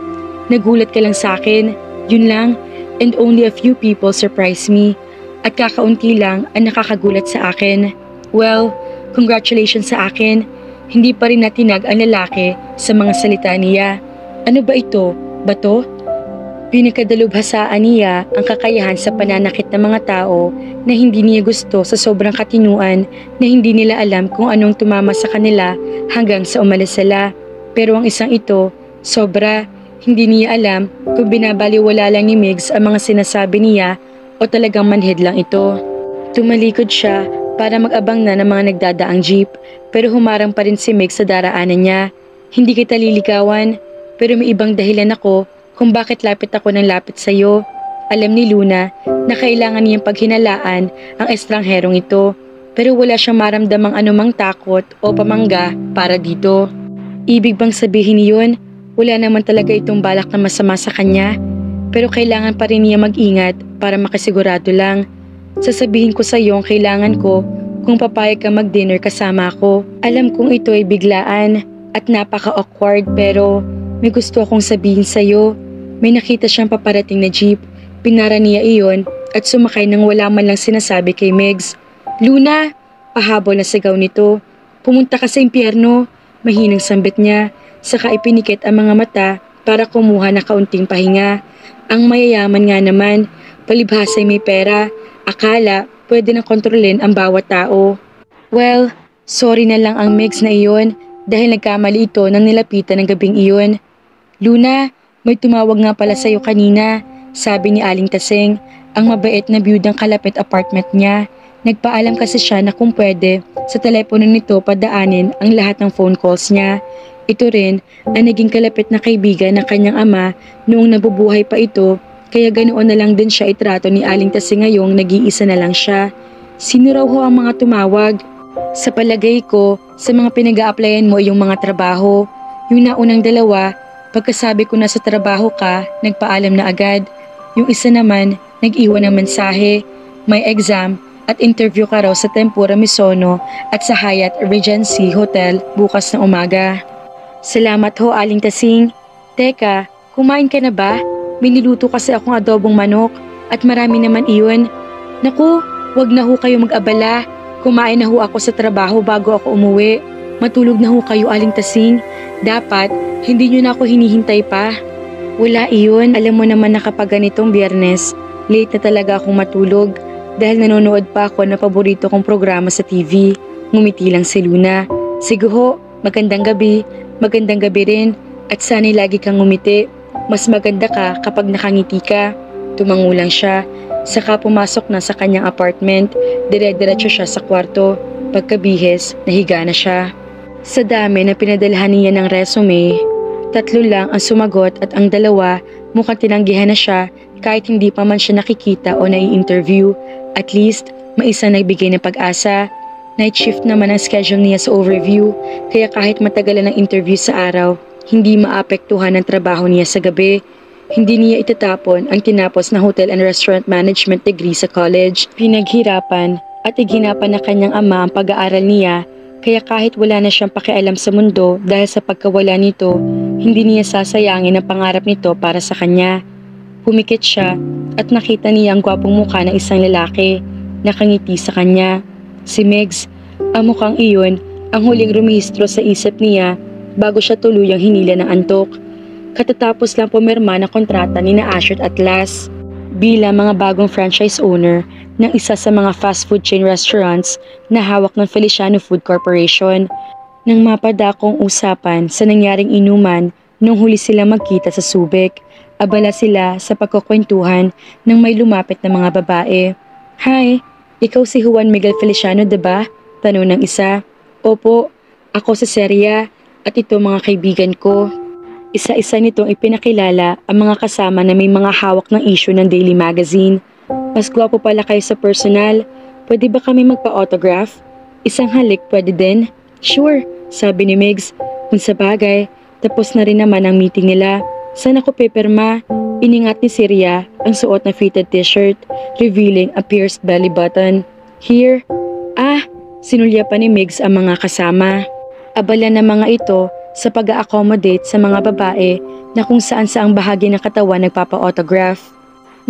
Nagulat ka lang sa akin, yun lang, and only a few people surprised me. At kakaunti lang ang nakakagulat sa akin. Well, congratulations sa akin. Hindi pa rin natinag ang lalaki sa mga salita niya. Ano ba ito? Bato? Pinakadalubhasaan niya ang kakayahan sa pananakit ng mga tao na hindi niya gusto sa sobrang katinuan na hindi nila alam kung anong tumama sa kanila hanggang sa umalis sila. Pero ang isang ito, sobra. Hindi niya alam kung binabaliwala lang ni Megs ang mga sinasabi niya o talagang manhid lang ito. Tumalikod siya para mag-abang na ng mga nagdadaang jeep pero humarang pa rin si Megs sa daraanan niya. Hindi kita liligawan pero may ibang dahilan ako kung bakit lapit ako ng lapit sa iyo. Alam ni Luna na kailangan niyang paghinalaan ang estrangherong ito pero wala siyang maramdamang anumang takot o pamangga para dito. Ibig bang sabihin niyon? Wala naman talaga itong balak na masama sa kanya, pero kailangan pa rin niya mag-ingat para makasigurado lang. Sasabihin ko sa iyo ang kailangan ko kung papayag ka mag-dinner kasama ako. Alam kong ito ay biglaan at napaka-awkward pero may gusto akong sabihin sa iyo. May nakita siyang paparating na jeep, pinara niya iyon at sumakay nang wala man lang sinasabi kay Megs. Luna! Pahabol na sigaw nito. Pumunta ka sa impyerno, mahinang sambit niya. Saka ipinikit ang mga mata para kumuha na kaunting pahinga. Ang mayayaman nga naman, palibhasa'y may pera, akala pwede na kontrolin ang bawat tao. Well, sorry na lang ang Megs na iyon dahil nagkamali ito nang nilapitan ng gabing iyon. Luna, may tumawag nga pala sa'yo kanina, sabi ni Aling Taseng, ang mabait na byudang kalapit apartment niya. Nagpaalam kasi siya na kung pwede, sa telepono nito padaanin ang lahat ng phone calls niya. Ito rin ang naging kalapit na kaibigan ng kanyang ama noong nabubuhay pa ito, kaya ganoon na lang din siya itrato ni Aling Taseng ngayong nag-iisa na lang siya. Sino raw ho ang mga tumawag? Sa palagay ko, sa mga pinag-a-applyan mo yung mga trabaho. Yung naunang dalawa, pagkasabi ko na sa trabaho ka, nagpaalam na agad. Yung isa naman, nag-iwan ng mensahe, may exam at interview ka raw sa Tempura Misono at sa Hyatt Regency Hotel bukas na umaga. Salamat ho, Aling Tasing. Teka, kumain ka na ba? May niluto kasi akong adobong manok. At marami naman iyon. Naku, wag na ho kayo mag-abala. Kumain na ho ako sa trabaho bago ako umuwi. Matulog na ho kayo, Aling Tasing. Dapat, hindi nyo na ako hinihintay pa. Wala iyon. Alam mo naman na kapag ganitong Biyernes, late na talaga akong matulog dahil nanonood pa ako ng paborito kong programa sa TV. Ngumiti lang si Luna. Sige ho, magandang gabi. Magandang gabi rin. At sana'y lagi kang ngumiti. Mas maganda ka kapag nakangiti ka. Tumangulang siya. Saka pumasok na sa kanyang apartment. Dire-diretso siya sa kwarto. Pagkabihis, nahiga na siya. Sa dami na pinadalhan niya ng resume, 3 lang ang sumagot at ang 2 mukhang tinanggihan na siya kahit hindi pa man siya nakikita o nai-interview. At least, may isa nagbigay ng pag-asa. Night shift naman ang schedule niya sa overview, kaya kahit matagalan ang interview sa araw, hindi maapektuhan ang trabaho niya sa gabi. Hindi niya itatapon ang tinapos na Hotel and Restaurant Management degree sa college. Pinaghirapan at iginapan na kanyang ama ang pag-aaral niya, kaya kahit wala na siyang pakialam sa mundo dahil sa pagkawala nito, hindi niya sasayangin ang pangarap nito para sa kanya. Pumikit siya at nakita niya ang gwapong mukha ng isang lalaki, nakangiti sa kanya. Si Megs, ang mukhang iyon ang huling rumihistro sa isip niya bago siya tuluyang hinila ng antok. Katatapos lang pumirma ng kontrata ni na Asher at Atlas bilang mga bagong franchise owner ng isa sa mga fast food chain restaurants na hawak ng Feliciano Food Corporation. Nang mapadakong usapan sa nangyaring inuman nung huli sila magkita sa Subic, abala sila sa pagkukwentuhan ng may lumapit na mga babae. "Hi, ikaw si Juan Miguel Feliciano, diba?" Tanong ng isa. "Opo, ako si Seria at ito mga kaibigan ko." Isa-isa nitong ipinakilala ang mga kasama na may mga hawak ng issue ng Daily Magazine. "Mas gwapo pala kayo sa personal. Pwede ba kami magpa-autograph? Isang halik pwede din?" "Sure," sabi ni Migs. Kung sa bagay, tapos na rin naman ang meeting nila. "Saan ako pepirma?" Iningat ni Seria ang suot na fitted t-shirt, revealing a pierced belly button. "Here." "Ah," sinulya pa ni Migs ang mga kasama. Abala na mga ito sa pag-a-accommodate sa mga babae na kung saan-saang bahagi ng katawan nagpapa-autograph.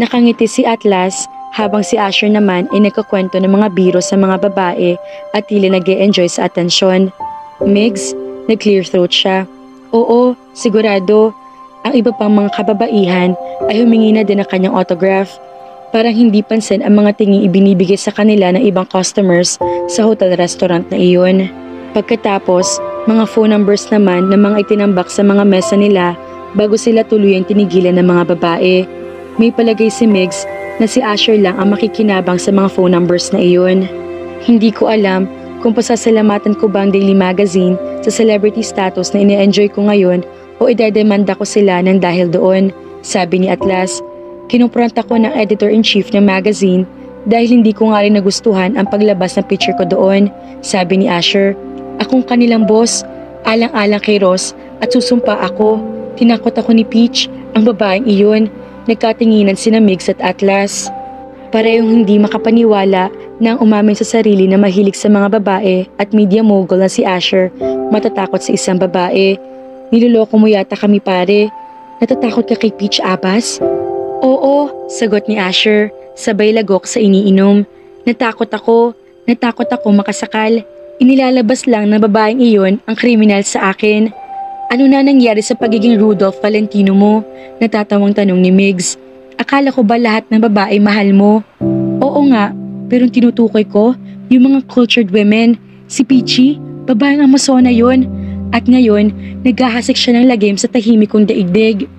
Nakangiti si Atlas habang si Asher naman ay nagkakwento ng mga biro sa mga babae at tila nag-e-enjoy sa atensyon. "Migs," nag-clear throat siya. "Oo, sigurado." Ang iba pang mga kababaihan ay humingi na din ng kanyang autograph. Parang hindi pansin ang mga tinging ibinibigay sa kanila ng ibang customers sa hotel-restaurant na iyon. Pagkatapos, mga phone numbers naman ng mga itinambak sa mga mesa nila bago sila tuluyang tinigilan ng mga babae. May palagay si Migs na si Asher lang ang makikinabang sa mga phone numbers na iyon. "Hindi ko alam kung pasasalamatan ko ba ang Daily Magazine sa celebrity status na ine-enjoy ko ngayon o idedemanda ko sila ng dahil doon," sabi ni Atlas. "Kinumpronta ko ng editor-in-chief ng magazine dahil hindi ko nga rin nagustuhan ang paglabas ng picture ko doon," sabi ni Asher. "Akong kanilang boss, alang-alang kay Ross at susumpa ako. Tinakot ako ni Peach, ang babaeng iyon." Nagkatinginan sina Migs at Atlas. Parehong hindi makapaniwala na ang umamin sa sarili na mahilig sa mga babae at media mogul na si Asher matatakot sa isang babae. "Niloloko mo yata kami, pare. Natatakot ka kay Peach Abbas?" "Oo," sagot ni Asher, sabay lagok sa iniinom. Natakot ako makasakal. Inilalabas lang ng babaeng iyon ang kriminal sa akin." "Ano na nangyari sa pagiging Rudolph Valentino mo?" natatawang tanong ni Migs. "Akala ko ba lahat ng babae mahal mo?" "Oo nga, pero tinutukoy ko, yung mga cultured women. Si Peachy, babaeng Amazona yon. At ngayon, naghahasik siya ng lagim sa tahimik kong daigdig."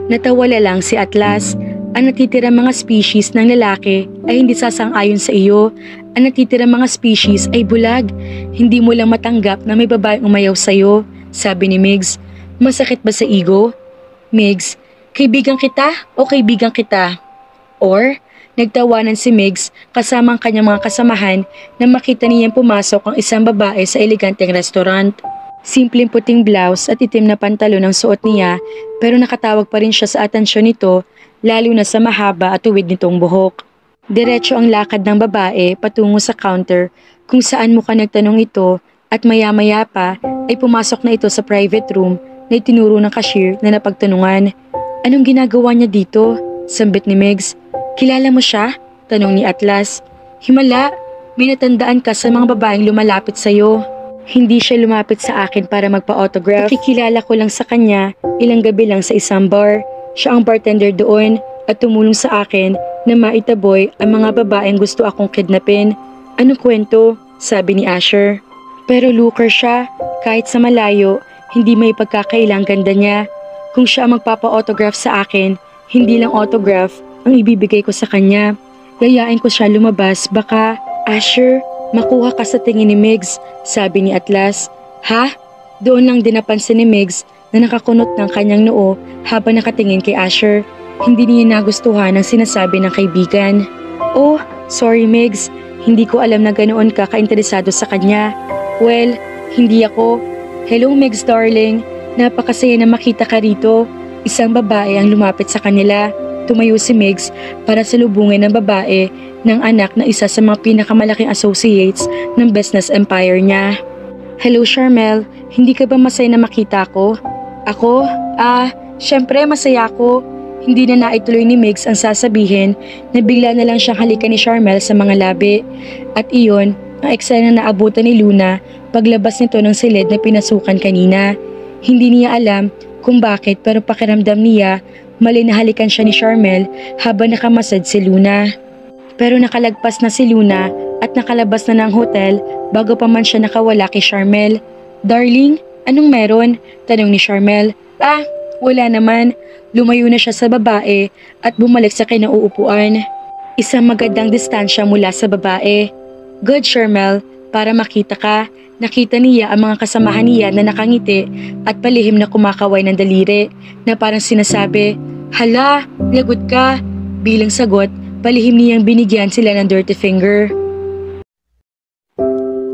Natawala lang si Atlas. "Ang natitirang mga species ng lalaki ay hindi sasang-ayon sa iyo. Ang natitirang mga species ay bulag. Hindi mo lang matanggap na may babaeng umayaw sa'yo," sabi ni Migs. "Masakit ba sa ego?" "Migs, kaibigan kita o kaibigan kita?" Or, nagtawanan si Migs kasama ang kanyang mga kasamahan na makita niyang pumasok ang isang babae sa eleganteng restaurant. Simpleng puting blouse at itim na pantalon ang suot niya, pero nakatawag pa rin siya sa atensyon nito, lalo na sa mahaba at tuwid nitong buhok. Diretso ang lakad ng babae patungo sa counter kung saan mukhang nagtanong ito at maya-maya pa ay pumasok na ito sa private room na itinuro ng cashier na napagtanungan. "Anong ginagawa niya dito?" sambit ni Migs. Kilala mo siya? Tanong ni Atlas. Himala, may natandaan ka sa mga babaeng lumalapit sa'yo. Hindi siya lumapit sa akin para magpa-autograph. Nakikilala ko lang sa kanya ilang gabi lang sa isang bar. Siya ang bartender doon at tumulong sa akin na maitaboy ang mga babaeng gusto akong kidnapin. Anong kwento? Sabi ni Asher. Pero looker siya. Kahit sa malayo, hindi may pagkakailang ganda niya. Kung siya ang magpapa-autograph sa akin, hindi lang autograph ang ibibigay ko sa kanya. Yayain ko siya lumabas, baka, Asher, makuha ka sa tingin ni Migs, sabi ni Atlas. Ha? Doon lang din napansin ni Migs na nakakunot ng kanyang noo habang nakatingin kay Asher. Hindi niya nagustuhan ang sinasabi ng kaibigan. Oh, sorry Migs, hindi ko alam na ganoon ka kainteresado sa kanya. Well, hindi ako. Hello Migs darling, napakasaya na makita ka rito. Isang babae ang lumapit sa kanila. Tumayo si Migs para salubungin ng babae ng anak na isa sa mga pinakamalaking associates ng business empire niya. Hello Charmel, hindi ka ba masaya na makita ko? Ako? Syempre masaya ako. Hindi na naituloy ni Migs ang sasabihin na bigla na lang siyang halikan ni Charmel sa mga labi. At iyon, ang eksena na naabutan ni Luna paglabas nito ng silid na pinasukan kanina. Hindi niya alam kung bakit pero pakiramdam niya mali na halikan siya ni Charmel habang nakamasad si Luna. Pero nakalagpas na si Luna at nakalabas na ng hotel bago pa man siya nakawala kay Charmel. Darling, anong meron? Tanong ni Charmel. Wala naman. Lumayo na siya sa babae at bumalik sa kinauupuan. Isang magandang distansya mula sa babae. Good Charmel, para makita ka. Nakita niya ang mga kasamahan niya na nakangiti at palihim na kumakaway ng daliri na parang sinasabi, Hala, lagot ka. Bilang sagot, palihim niyang binigyan sila ng dirty finger.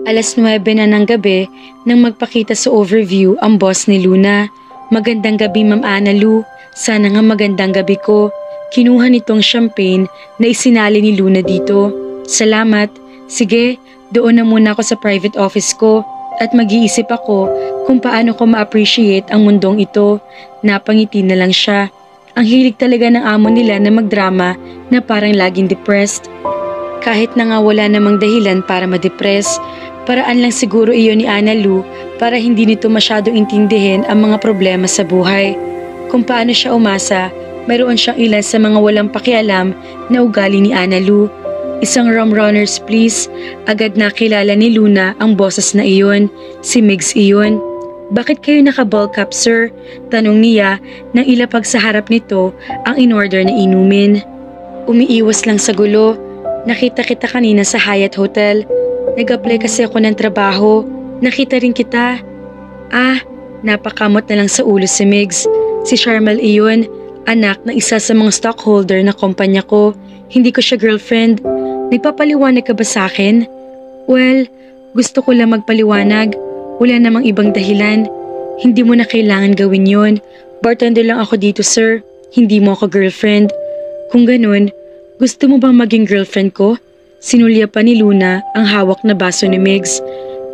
9:00 na ng gabi nang magpakita sa overview ang boss ni Luna. Magandang gabi Ma'am Analu, sana nga magandang gabi ko. Kinuha nitong champagne na isinali ni Luna dito. Salamat. Sige, doon na muna ako sa private office ko at mag-iisip ako kung paano ko ma-appreciate ang mundong ito. Napangiti na lang siya. Ang hilig talaga ng amo nila na magdrama na parang laging depressed. Kahit na nga wala namang dahilan para ma-depress, paraan lang siguro iyon ni Analu para hindi nito masyadong intindihin ang mga problema sa buhay. Kung paano siya umasa, mayroon siyang ilan sa mga walang pakialam na ugali ni Analu. Isang rum runners please. Agad nakilala ni Luna ang boses na iyon. Si Migs iyon. Bakit kayo naka-ball cap sir? Tanong niya nang ilapag sa harap nito ang in-order na inumin. Umiiwas lang sa gulo. Nakita kita kanina sa Hyatt Hotel. Nag-apply kasi ako ng trabaho. Nakita rin kita. Napakamot na lang sa ulo si Migs. Si Charmel iyon, anak ng isa sa mga stockholder na kumpanya ko. Hindi ko siya girlfriend. Nagpapaliwanag ka ba sa akin? Well, gusto ko lang magpaliwanag. Wala namang ibang dahilan. Hindi mo na kailangan gawin yon. Bartender lang ako dito sir. Hindi mo ako girlfriend. Kung ganun, gusto mo bang maging girlfriend ko? Sinulya pa ni Luna ang hawak na baso ni Migs.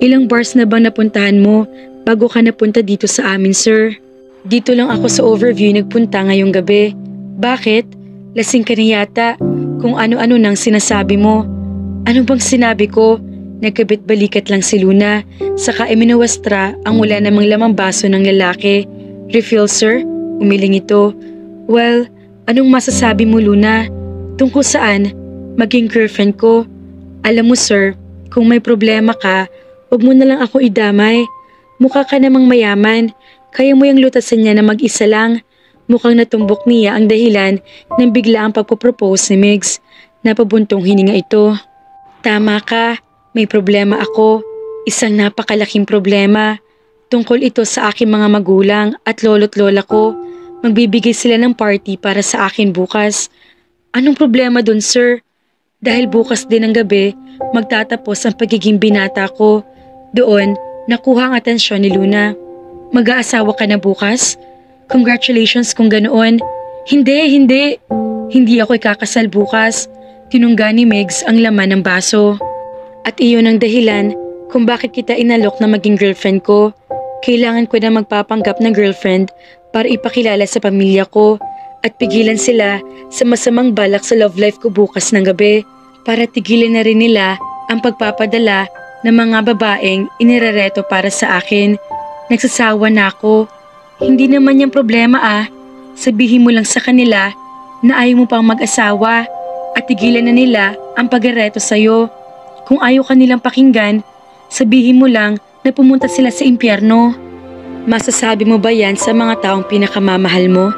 Ilang bars na bang napuntahan mo bago ka napunta dito sa amin sir? Dito lang ako sa overview nagpunta ngayong gabi. Bakit? Lasing ka na yata. Kung ano-ano nang sinasabi mo. Ano bang sinabi ko? Nagkabit-balikat lang si Luna. Saka iminawastra ang wala namang lamang baso ng lalaki. Refill sir? Umiling ito. Well, anong masasabi mo Luna? Tungkol saan? Maging girlfriend ko. Alam mo sir, kung may problema ka, huwag mo na lang ako idamay. Mukha ka namang mayaman. Kaya mo yung lutasan niya na mag-isa lang. Mukhang natumbok niya ang dahilan ng bigla ang pagpapropose ni Migs. Napabuntong hininga ito. Tama ka, may problema ako. Isang napakalaking problema. Tungkol ito sa aking mga magulang at lolo't lola ko. Magbibigay sila ng party para sa akin bukas. Anong problema dun sir? Dahil bukas din ng gabi, magtatapos ang pagiging binata ko. Doon, nakuha ang atensyon ni Luna. Mag-aasawa ka na bukas? Congratulations kung ganoon. Hindi. Hindi ako ikakasal bukas. Tinungga ni Migs ang laman ng baso. At iyon ang dahilan kung bakit kita inalok na maging girlfriend ko. Kailangan ko na magpapanggap ng girlfriend para ipakilala sa pamilya ko. at pigilan sila sa masamang balak sa love life ko bukas ng gabi para tigilan na rin nila ang pagpapadala ng mga babaeng inirereto para sa akin. Nagsasawa na ako. Hindi naman yung problema Sabihin mo lang sa kanila na ayaw mo pang mag-asawa at tigilan na nila ang pagrereto sa'yo. Kung ayaw ka nilang pakinggan, sabihin mo lang na pumunta sila sa impyerno. Masasabi mo ba yan sa mga taong pinakamamahal mo?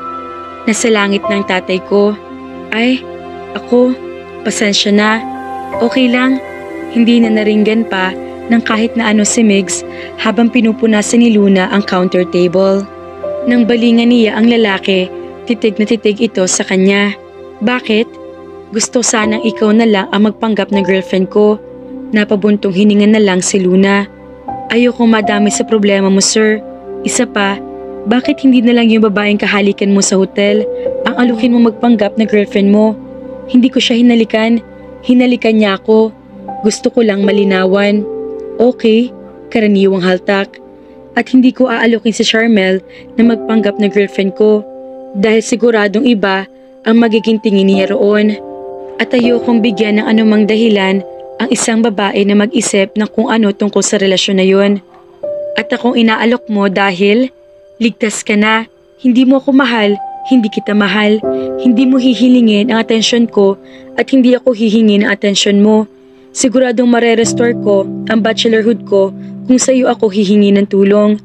Nasa langit ng tatay ko. Ay, ako, pasensya na. Okay lang, hindi na naringgan pa ng kahit na ano si Migs habang pinupunasan ni Luna ang counter table. Nang balingan niya ang lalaki, titig na titig ito sa kanya. Bakit? Gusto sanang ikaw na lang ang magpanggap na girlfriend ko. Napabuntong hininga na lang si Luna. Ayokong madami sa problema mo, sir. Isa pa, bakit hindi na lang yung babaeng kahalikan mo sa hotel ang alukin mo magpanggap na girlfriend mo? Hindi ko siya hinalikan. Hinalikan niya ako. Gusto ko lang malinawan. Okay, karaniwang haltak. At hindi ko aalukin si Charmel na magpanggap na girlfriend ko dahil siguradong iba ang magiging tingin niya roon. At ayokong bigyan ng anumang dahilan ang isang babae na mag-isip ng kung ano tungkol sa relasyon na yun. At akong inaalok mo dahil ligtas ka na, hindi mo ako mahal, hindi kita mahal, hindi mo hihilingin ang atensyon ko at hindi ako hihingin ang atensyon mo. Siguradong marerestore ko ang bachelorhood ko kung sa iyo ako hihingi ng tulong.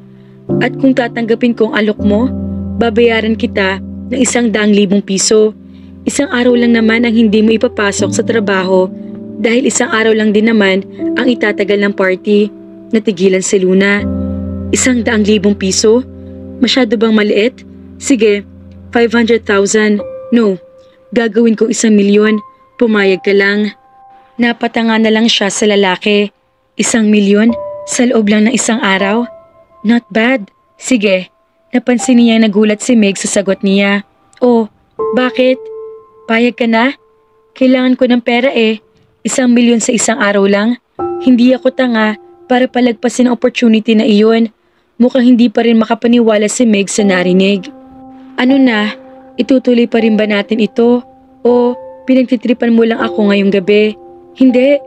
At kung tatanggapin ko ang alok mo, babayaran kita ng 100,000 piso. Isang araw lang naman ang hindi mo ipapasok sa trabaho dahil isang araw lang din naman ang itatagal ng party. Natigilan si Luna. 100,000 piso? Masyado bang maliit? Sige, 500,000. No, gagawin ko 1,000,000. Pumayag ka lang. Napatanga na lang siya sa lalaki. 1,000,000 sa loob lang ng isang araw? Not bad. Sige, napansin niya nagulat si Meg sa sagot niya. Oh, bakit? Payag ka na? Kailangan ko ng pera 1,000,000 sa isang araw lang? Hindi ako tanga para palagpasin ang opportunity na iyon. Mukhang hindi pa rin makapaniwala si Meg sa narinig. Ano na? Itutuloy pa rin ba natin ito? O pinagtitripan mo lang ako ngayong gabi? Hindi.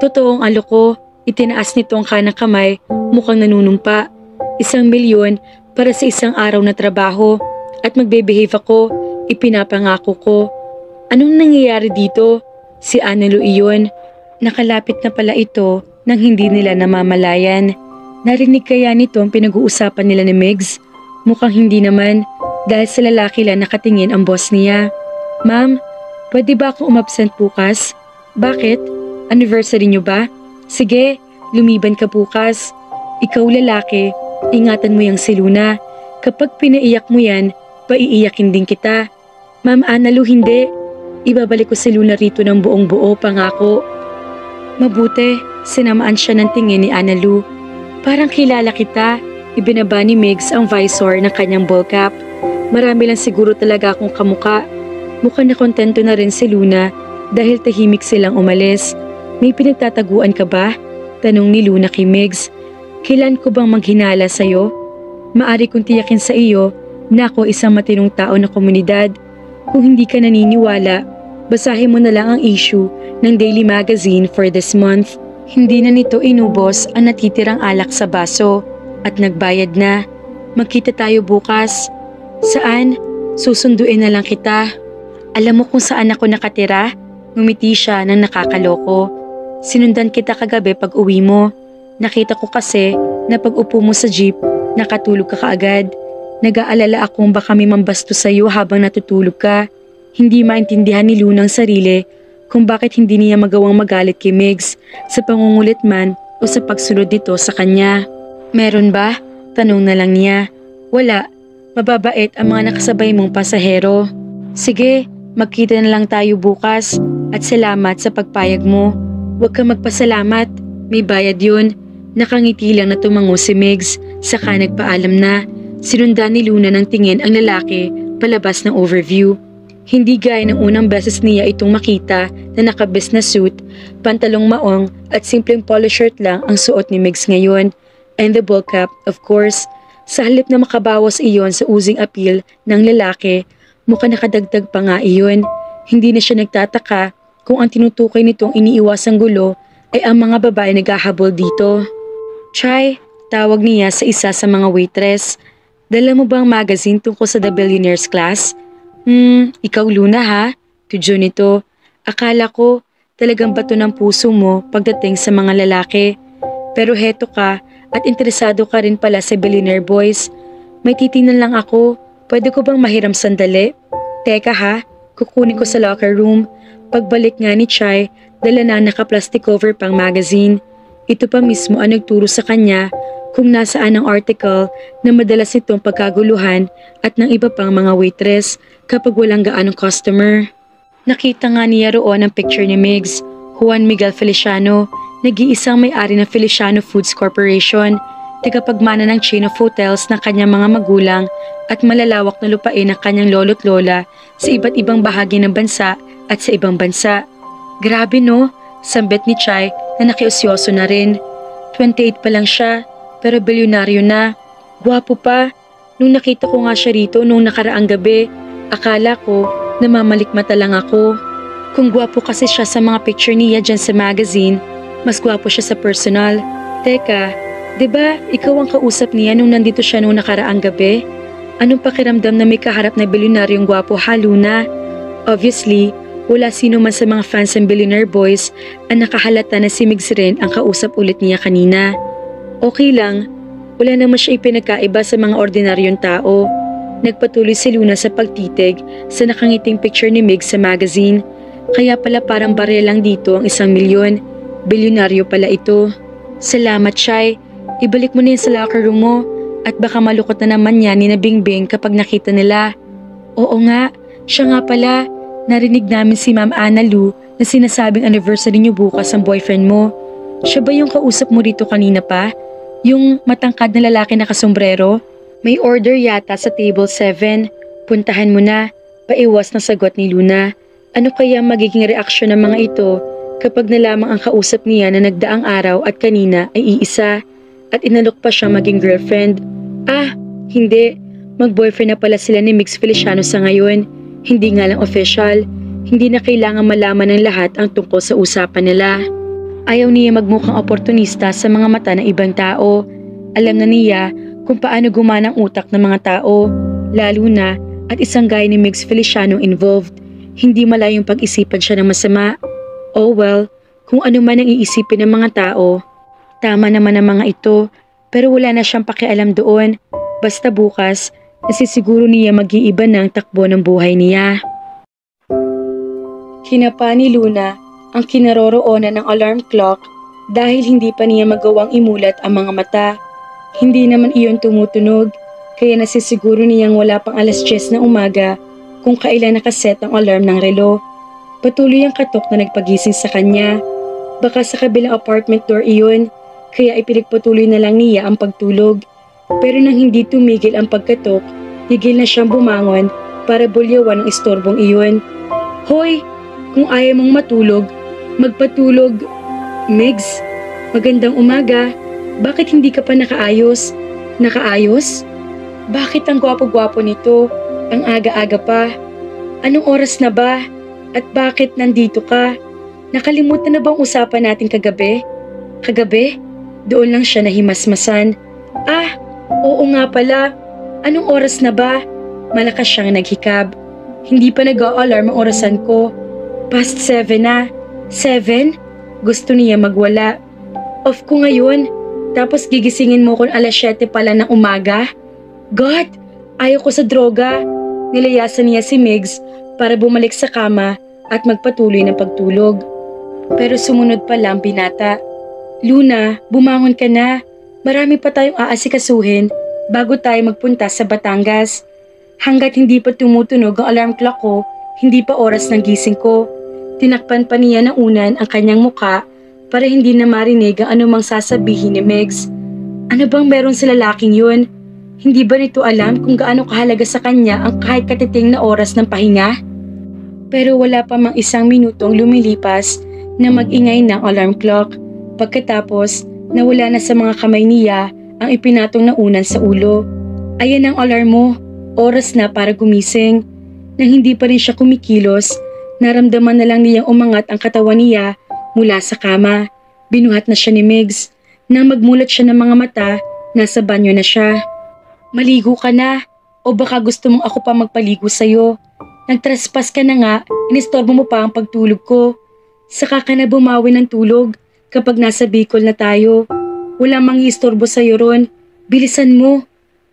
Totoong alok ko. Itinaas nito ang kanang kamay, mukhang nanunumpa. 1,000,000 para sa isang araw na trabaho. At magbe-behave ako, ipinapangako ko. Anong nangyayari dito? Si Annalou iyon. Nakalapit na pala ito nang hindi nila namamalayan. Narinig kaya nito ang pinag-uusapan nila ni Migs? Mukhang hindi naman dahil sa lalaki lang nakatingin ang boss niya. Ma'am, pwede ba akong umabsent bukas? Bakit? Anniversary niyo ba? Sige, lumiban ka bukas. Ikaw lalaki, ingatan mo yung si Luna. Kapag pinaiyak mo yan, paiiyakin din kita. Ma'am Annalou, hindi. Ibabalik ko si Luna rito ng buong buo, pangako. Mabuti, sinamaan siya ng tingin ni Annalou. Parang kilala kita. Ibinaba ni Migs ang visor ng kanyang ball cap. Marami lang siguro talaga akong kamuka. Mukhang nakontento na rin si Luna dahil tahimik silang umalis. May pinagtataguan ka ba? Tanong ni Luna kay Migs. Kailan ko bang maghinala sa'yo? Maari kong tiyakin sa iyo na ako isang matinong tao na komunidad. Kung hindi ka naniniwala, basahin mo na lang ang issue ng Daily Magazine for this month. Hindi na nito inubos ang natitirang alak sa baso at nagbayad na. Magkita tayo bukas. Saan? Susunduin na lang kita. Alam mo kung saan ako nakatira? Ngumiti siya nang nakakaloko. Sinundan kita kagabi pag uwi mo. Nakita ko kasi na pag upo mo sa jeep, nakatulog ka kaagad. Nag-aalala akong baka may mambasto sa'yo habang natutulog ka. Hindi maintindihan ni Luna ang sarili kung bakit hindi niya magawang magalit kay Migs sa pangungulit man o sa pagsunod nito sa kanya. Meron ba? Tanong na lang niya. Wala. Mababait ang mga nakasabay mong pasahero. Sige, magkita na lang tayo bukas at salamat sa pagpayag mo. Huwag kang magpasalamat. May bayad yun. Nakangiti lang na tumango si Migs, saka nagpaalam na. Sinundan ni Luna ng tingin ang lalaki palabas ng overview. Hindi gaya ng unang beses niya itong makita na naka-business suit, pantalong maong at simpleng polo shirt lang ang suot ni Migs ngayon. And the ball cap, of course. Sa halip na makabawas iyon sa using appeal ng lalaki, Mukhang nakadagdag pa nga iyon. Hindi na siya nagtataka kung ang tinutukoy nitong iniiwasang gulo ay ang mga babae naghahabol dito. Chai, tawag niya sa isa sa mga waitress. Dala mo ba ang magazine tungkol sa The Billionaires Class? Ikaw Luna ha? Tudyo nito. Akala ko talagang bato ng puso mo pagdating sa mga lalaki. Pero heto ka at interesado ka rin pala sa Billionaire Boys. May titingnan lang ako. Pwede ko bang mahiram sandali? Teka ha, kukunin ko sa locker room. Pagbalik nga ni Chai, dala na naka-plastic cover pang magazine. Ito pa mismo ang nagturo sa kanya kung nasaan ang article na madalas nitong pagkaguluhan at ng iba pang mga waitress kapag walang gaanong customer. Nakita nga niya roon ang picture ni Migs, Juan Miguel Feliciano, nag-iisang may-ari ng Feliciano Foods Corporation, tagapagmana ng chain of hotels ng kanyang mga magulang at malalawak na lupain ng kanyang lolo't lola sa iba't ibang bahagi ng bansa at sa ibang bansa. Grabe no, sambit ni Chai na nakiusyoso na rin. 28 pa lang siya, pero bilyonaryo na. Gwapo pa. Nung nakita ko nga siya rito nung nakaraang gabi, akala ko namamalikmata lang ako. Kung gwapo kasi siya sa mga picture niya dyan sa magazine, mas gwapo siya sa personal. Teka, diba ikaw ang kausap niya nung nandito siya nung nakaraang gabi? Anong pakiramdam na may kaharap na bilyonaryong gwapo ha, Luna? Obviously, wala sino man sa mga fans ng Billionaire Boys ang nakahalata na si Migs rin ang kausap ulit niya kanina. Okay lang, wala naman siya ipinagkaiba sa mga ordinaryong tao. Nagpatuloy si Luna sa pagtitig sa nakangiting picture ni Migs sa magazine. Kaya pala parang barya lang dito ang 1 milyon. Bilyonaryo pala ito. Salamat, Chai. Ibalik mo na yan sa locker room mo at baka malukot na naman yan ni na Bingbing kapag nakita nila. Oo nga, siya nga pala. Narinig namin si Ma'am Ana Lu na sinasabing anniversary niyo bukas ang boyfriend mo. Siya ba yung kausap mo rito kanina pa? Yung matangkad na lalaki na kasombrero? May order yata sa table 7. Puntahan mo na. Paiwas na sagot ni Luna. Ano kaya magiging reaksyon ng mga ito kapag nalamang ang kausap niya na nagdaang araw at kanina ay iisa at inalok pa siya maging girlfriend? Ah, hindi. Mag-boyfriend na pala sila ni Migs Feliciano sa ngayon. Hindi nga lang official, hindi na kailangan malaman ng lahat ang tungkol sa usapan nila. Ayaw niya magmukhang oportunista sa mga mata ng ibang tao. Alam na niya kung paano gumana ang utak ng mga tao, lalo na at isang gaya ni Migs Feliciano involved. Hindi malayong pag-isipan siya ng masama. Oh well, kung ano man ang iisipin ng mga tao. Tama naman ang mga ito, pero wala na siyang pakialam doon. Basta bukas, nasisiguro niya mag-iiba ng takbo ng buhay niya. Kinapa ni Luna ang kinaroroonan ng alarm clock dahil hindi pa niya magawang imulat ang mga mata. Hindi naman iyon tumutunog, kaya nasisiguro niyang wala pang 10:00 ng umaga kung kailan nakaset ang alarm ng relo. Patuloy ang katok na nagpagising sa kanya. Baka sa kabilang apartment door iyon, kaya ipinagpatuloy na lang niya ang pagtulog. Pero nang hindi tumigil ang pagkatok, higil na siyang bumangon para bulyawan ang istorbong iyon. Hoy! Kung ayaw mong matulog, magpatulog. Migs, magandang umaga. Bakit hindi ka pa nakaayos? Nakaayos? Bakit ang gwapo-gwapo nito? Ang aga-aga pa. Anong oras na ba? At bakit nandito ka? Nakalimutan na bang usapan natin kagabi? Kagabi? Doon lang siya nahimasmasan. Ah, oo nga pala. Anong oras na ba? Malakas siyang naghikab. Hindi pa nag-a-alarm ang orasan ko. Past 7 na. 7? Gusto niya magwala. Off ko ngayon. Tapos gigisingin mo kung 7:00 pala ng umaga? God! Ayaw ko sa droga. Nilayasan niya si Migs para bumalik sa kama at magpatuloy ng pagtulog. Pero sumunod pa lang binata. Luna, bumangon ka na. Marami pa tayong aasikasuhin bago tayo magpunta sa Batangas. Hanggat hindi pa tumutunog ang alarm clock ko, hindi pa oras ng gising ko. Tinakpan pa niya ng unan ang kanyang muka para hindi na marinig ang anumang sasabihin ni Migs. Ano bang meron sa lalaking yun? Hindi ba nito alam kung gaano kahalaga sa kanya ang kahit katiting na oras ng pahinga? Pero wala pa mang 1 minutong lumilipas na mag-ingay ng alarm clock. Pagkatapos, nawala na sa mga kamay niya ang ipinatong na unan sa ulo. Ayan ang alarm mo. Oras na para gumising. Nang hindi pa rin siya kumikilos, naramdaman na lang niyang umangat ang katawan niya mula sa kama. Binuhat na siya ni Migs. Nang magmulat siya ng mga mata, nasa banyo na siya. Maligo ka na, o baka gusto mong ako pa magpaligo sa'yo. Nagtrespass ka na nga, inistorbo mo pa ang pagtulog ko. Saka ka na bumawi ng tulog kapag nasa Bicol na tayo. Wala mang istorbo sa'yo ron. Bilisan mo.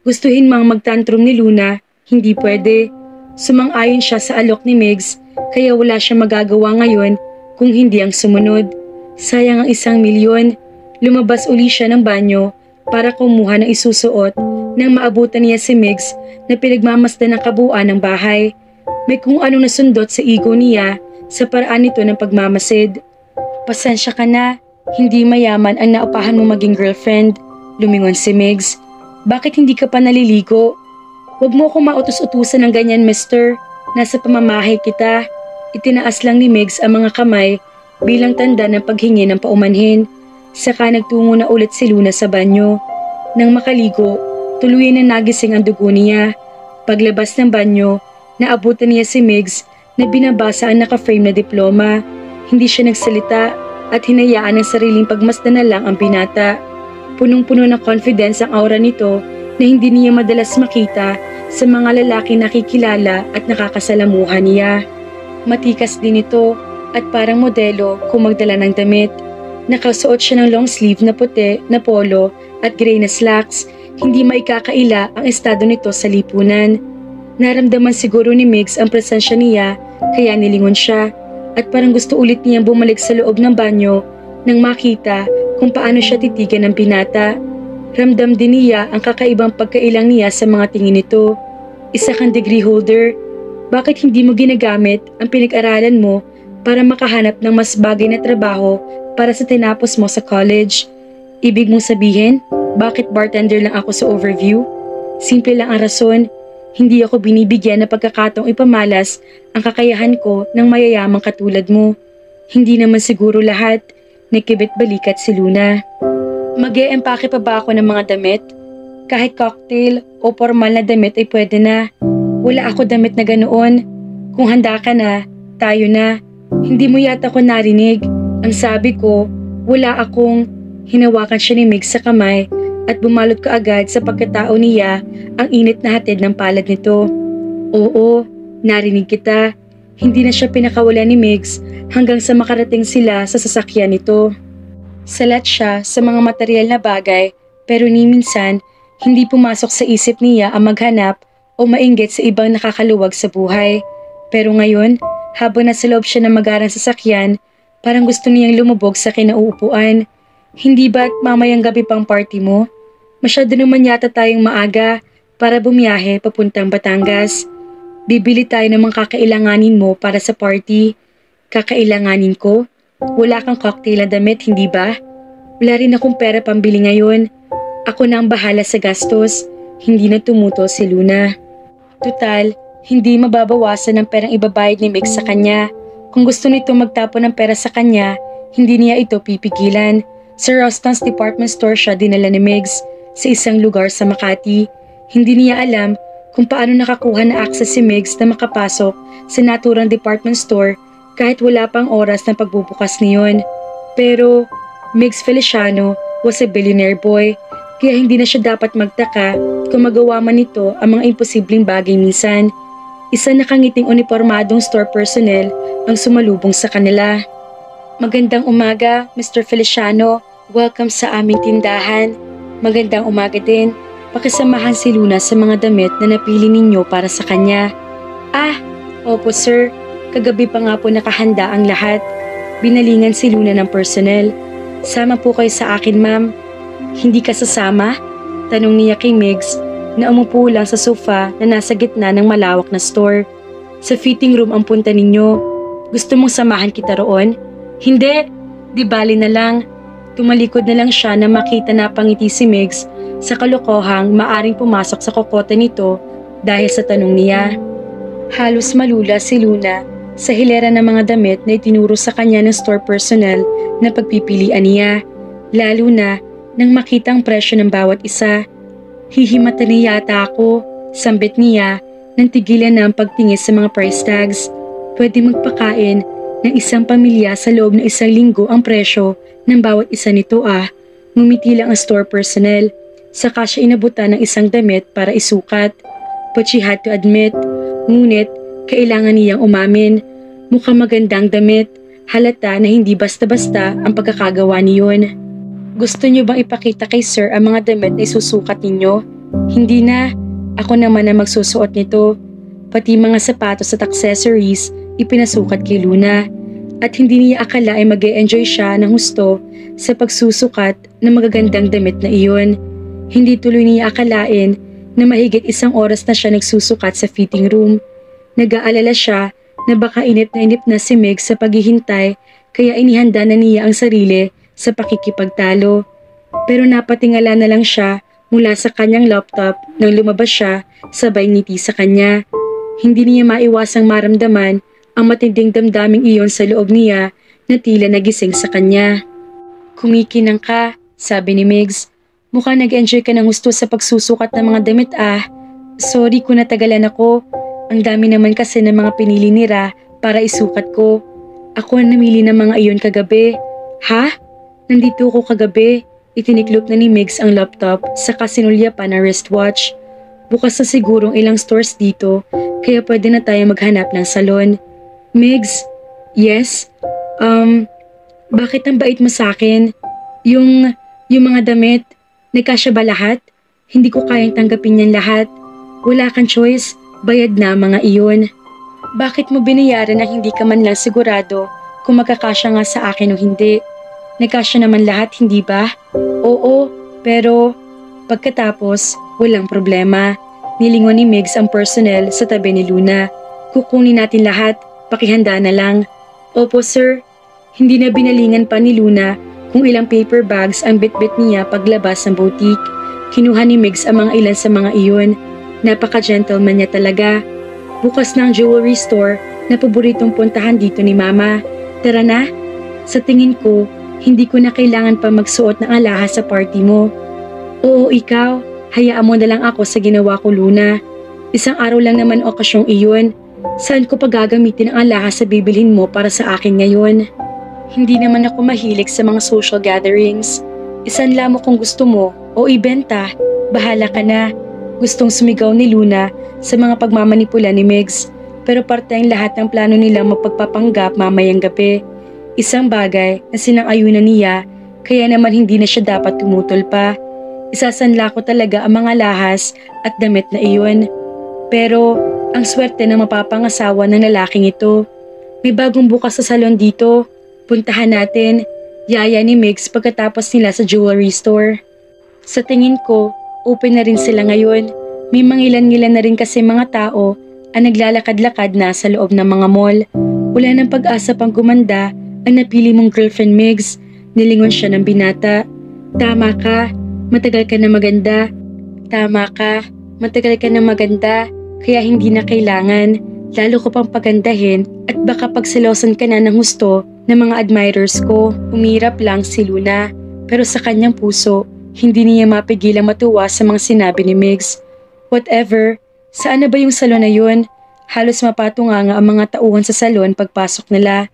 Gustuhin mang magtantrum ni Luna, hindi pwede. Sumang-ayon siya sa alok ni Migs, kaya wala siya magagawa ngayon kung hindi ang sumunod. Sayang ang 1,000,000. Lumabas uli siya ng banyo para kumuha ng isusuot nang maabutan niya si Migs na pinagmamasdan ng kabuuan ng bahay. May kung anong nasundot sa ego niya sa paraan nito ng pagmamasid. Pasensya ka na, hindi mayaman ang naupahan mo maging girlfriend. Lumingon si Migs. Bakit hindi ka pa naliligo? Huwag mo akong mautos-utusan ng ganyan, mister. Nasa pamamahay kita. Itinaas lang ni Migs ang mga kamay bilang tanda ng paghingi ng paumanhin. Saka nagtungo na ulit si Luna sa banyo. Nang makaligo, tuluyan na nagising ang dugo niya. Paglabas ng banyo, naabutan niya si Migs na binabasa ang naka-frame na diploma. Hindi siya nagsalita at hinayaan ang sariling pagmasdan na lang ang binata. Punong-puno ng confidence ang aura nito na hindi niya madalas makita sa mga lalaki nakikilala at nakakasalamuhan niya. Matikas din ito at parang modelo kung magdala ng damit. Nakasuot siya ng long sleeve na puti na polo at gray na slacks. Hindi maikakaila ang estado nito sa lipunan. Naramdaman siguro ni Migs ang presensya niya kaya nilingon siya at parang gusto ulit niyang bumalik sa loob ng banyo nang makita kung paano siya titigan ng binata. Ramdam din niya ang kakaibang pagkailang niya sa mga tingin nito. Isa kang degree holder. Bakit hindi mo ginagamit ang pinag-aralan mo para makahanap ng mas bagay na trabaho para sa tinapos mo sa college? Ibig mong sabihin, bakit bartender lang ako sa Overview? Simple lang ang rason. Hindi ako binibigyan ng pagkakataong ipamalas ang kakayahan ko ng mayayamang katulad mo. Hindi naman siguro lahat. Nakibit balikat si Luna. Mag-e-empake pa ba ako ng mga damit? Kahit cocktail o formal na damit ay pwede na. Wala ako damit na ganoon. Kung handa ka na, tayo na. Hindi mo yata ko narinig. Ang sabi ko, wala akong... Hinawakan siya ni Migs sa kamay at bumalot ka agad sa pagkatao niya ang init na hatid ng palad nito. Oo, narinig kita. Hindi na siya pinakawala ni Migs hanggang sa makarating sila sa sasakyan nito. Salat siya sa mga material na bagay pero ni minsan hindi pumasok sa isip niya ang maghanap o mainggit sa ibang nakakaluwag sa buhay. Pero ngayon, habang nasa loob siya ng magarang sasakyan, parang gusto niyang lumubog sa kinauupuan. Hindi ba't mamayang gabi pang party mo? Masyado naman yata tayong maaga para bumiyahe papuntang Batangas. Bibili tayo ng mga kakailanganin mo para sa party. Kakailanganin ko? Wala kang cocktail na damit, hindi ba? Wala rin akong pera pambili ngayon. Ako na ang bahala sa gastos. Hindi na tumuto si Luna. Tutal, hindi mababawasan ang perang ibabayad ni Migs sa kanya. Kung gusto nito magtapon ng pera sa kanya, hindi niya ito pipigilan. Sa Roston's department store siya dinala ni Migs sa isang lugar sa Makati. Hindi niya alam kung paano nakakuha na access si Migs na makapasok sa naturang department store kahit wala pang oras ng pagbubukas niyon. Pero Migs Feliciano was a billionaire boy, kaya hindi na siya dapat magtaka kung magawa man nito ang mga imposibleng bagay minsan. Isa nakangiting uniformadong store personnel ang sumalubong sa kanila. Magandang umaga, Mr. Feliciano. Welcome sa aming tindahan. Magandang umaga din. Pakisamahan si Luna sa mga damit na napili ninyo para sa kanya. Ah, opo sir. Kagabi pa nga po nakahanda ang lahat. Binalingan si Luna ng personnel. Sama po kayo sa akin, ma'am. Hindi ka sasama? Tanong niya kay Migs na umupo lang sa sofa na nasa gitna ng malawak na store. Sa fitting room ang punta ninyo. Gusto mong samahan kita roon? Hindi, di bali na lang. Tumalikod na lang siya na makita na pangiti si Migs sa kalokohang maaring pumasok sa kokote nito dahil sa tanong niya. Halos malula si Luna sa hilera ng mga damit na itinuro sa kanya ng store personnel na pagpipilian niya, lalo na nang makita ang presyo ng bawat isa. Hihimatan niya yata ako, sambit niya nang tigilan na ang pagtingin sa mga price tags. Pwede magpakain ng isang pamilya sa loob ng 1 linggo ang presyo ng bawat isa nito Ngumiti lang ang store personnel. Saka siya inabutan ng isang damit para isukat. But she had to admit, ngunit kailangan niyang umamin. Mukhang magandang damit. Halata na hindi basta-basta ang pagkakagawa niyon. Gusto niyo bang ipakita kay sir ang mga damit na isusukat ninyo? Hindi na. Ako naman ang magsusuot nito. Pati mga sapatos at accessories ipinasukat kay Luna. At hindi niya akala ay mag-e-enjoy siya ng husto sa pagsusukat ng magagandang damit na iyon. Hindi tuloy niya akalain na mahigit 1 oras na siya nagsusukat sa fitting room. Nag-aalala siya na baka inip na si Meg sa paghihintay kaya inihanda na niya ang sarili sa pakikipagtalo. Pero napatingala na lang siya mula sa kanyang laptop nang lumabas siya sabay ngiti sa kanya. Hindi niya maiwasang maramdaman ang matinding damdaming iyon sa loob niya na tila nagising sa kanya. Kumikinang ka, sabi ni Migs. Mukhang nag-enjoy ka ng gusto sa pagsusukat ng mga damit Sorry kung natagalan ako. Ang dami naman kasi ng mga pinili ni Ra para isukat ko. Ako ang namili ng mga iyon kagabi. Ha? Nandito ako kagabi. Itiniklop na ni Migs ang laptop saka sinulya pa na wristwatch. Bukas na sigurong ilang stores dito kaya pwede na tayo maghanap ng salon. Migs? Yes? Bakit ang bait mo sa akin? Yung mga damit, nagkasya ba lahat? Hindi ko kayang tanggapin yan lahat. Wala kang choice, bayad na mga iyon. Bakit mo binayaran na hindi ka man lang sigurado kung magkakasya nga sa akin o hindi? Nagkasya naman lahat, hindi ba? Oo, pero pagkatapos, walang problema. Nilingon ni Migs ang personnel sa tabi ni Luna. Kukunin natin lahat, pakihanda na lang. Opo sir. Hindi na binalingan pa ni Luna kung ilang paper bags ang bitbit niya paglabas ng boutique. Kinuha ni Migs ang mga ilan sa mga iyon. Napaka-gentleman niya talaga. Bukas na ang jewelry store na paboritong puntahan dito ni Mama. Tara na. Sa tingin ko, hindi ko na kailangan pa magsuot ng alahas sa party mo. Oo, ikaw. Hayaan mo na lang ako sa ginawa ko, Luna. 1 araw lang naman okasyong iyon. Saan ko pa gagamitin ang alahas sa bibilhin mo para sa akin ngayon? Hindi naman ako mahilig sa mga social gatherings. Isanla mo kung gusto mo o ibenta. Bahala ka na. Gustong sumigaw ni Luna sa mga pagmamanipula ni Migs. Pero parte ang lahat ng plano nilang mapagpapanggap mamayang gabi. Isang bagay na sinang-ayunan niya kaya naman hindi na siya dapat tumutol pa. Isasanla ko talaga ang mga lahas at damit na iyon. Pero ang swerte na mapapangasawa ng lalaking ito. May bagong bukas sa salon dito. Puntahan natin. Yaya ni Migs pagkatapos nila sa jewelry store. Sa tingin ko, open na rin sila ngayon. May mangilan-ngilan na rin kasi mga tao ang naglalakad-lakad na sa loob ng mga mall. Wala nang pag-asa pang gumanda ang napili mong girlfriend Migs. Nilingon siya ng binata. Tama ka. Matagal ka na maganda. Tama ka. Matagal ka na maganda. Kaya hindi na kailangan. Lalo ko pang pagandahin at baka pagselosan ka na ng gusto ng mga admirers ko. Umirap lang si Luna. Pero sa kanyang puso, hindi niya mapigilang matuwa sa mga sinabi ni Migs. Whatever, saan na ba yung salon na yun? Halos mapatunganga ang mga tauhan sa salon pagpasok nila.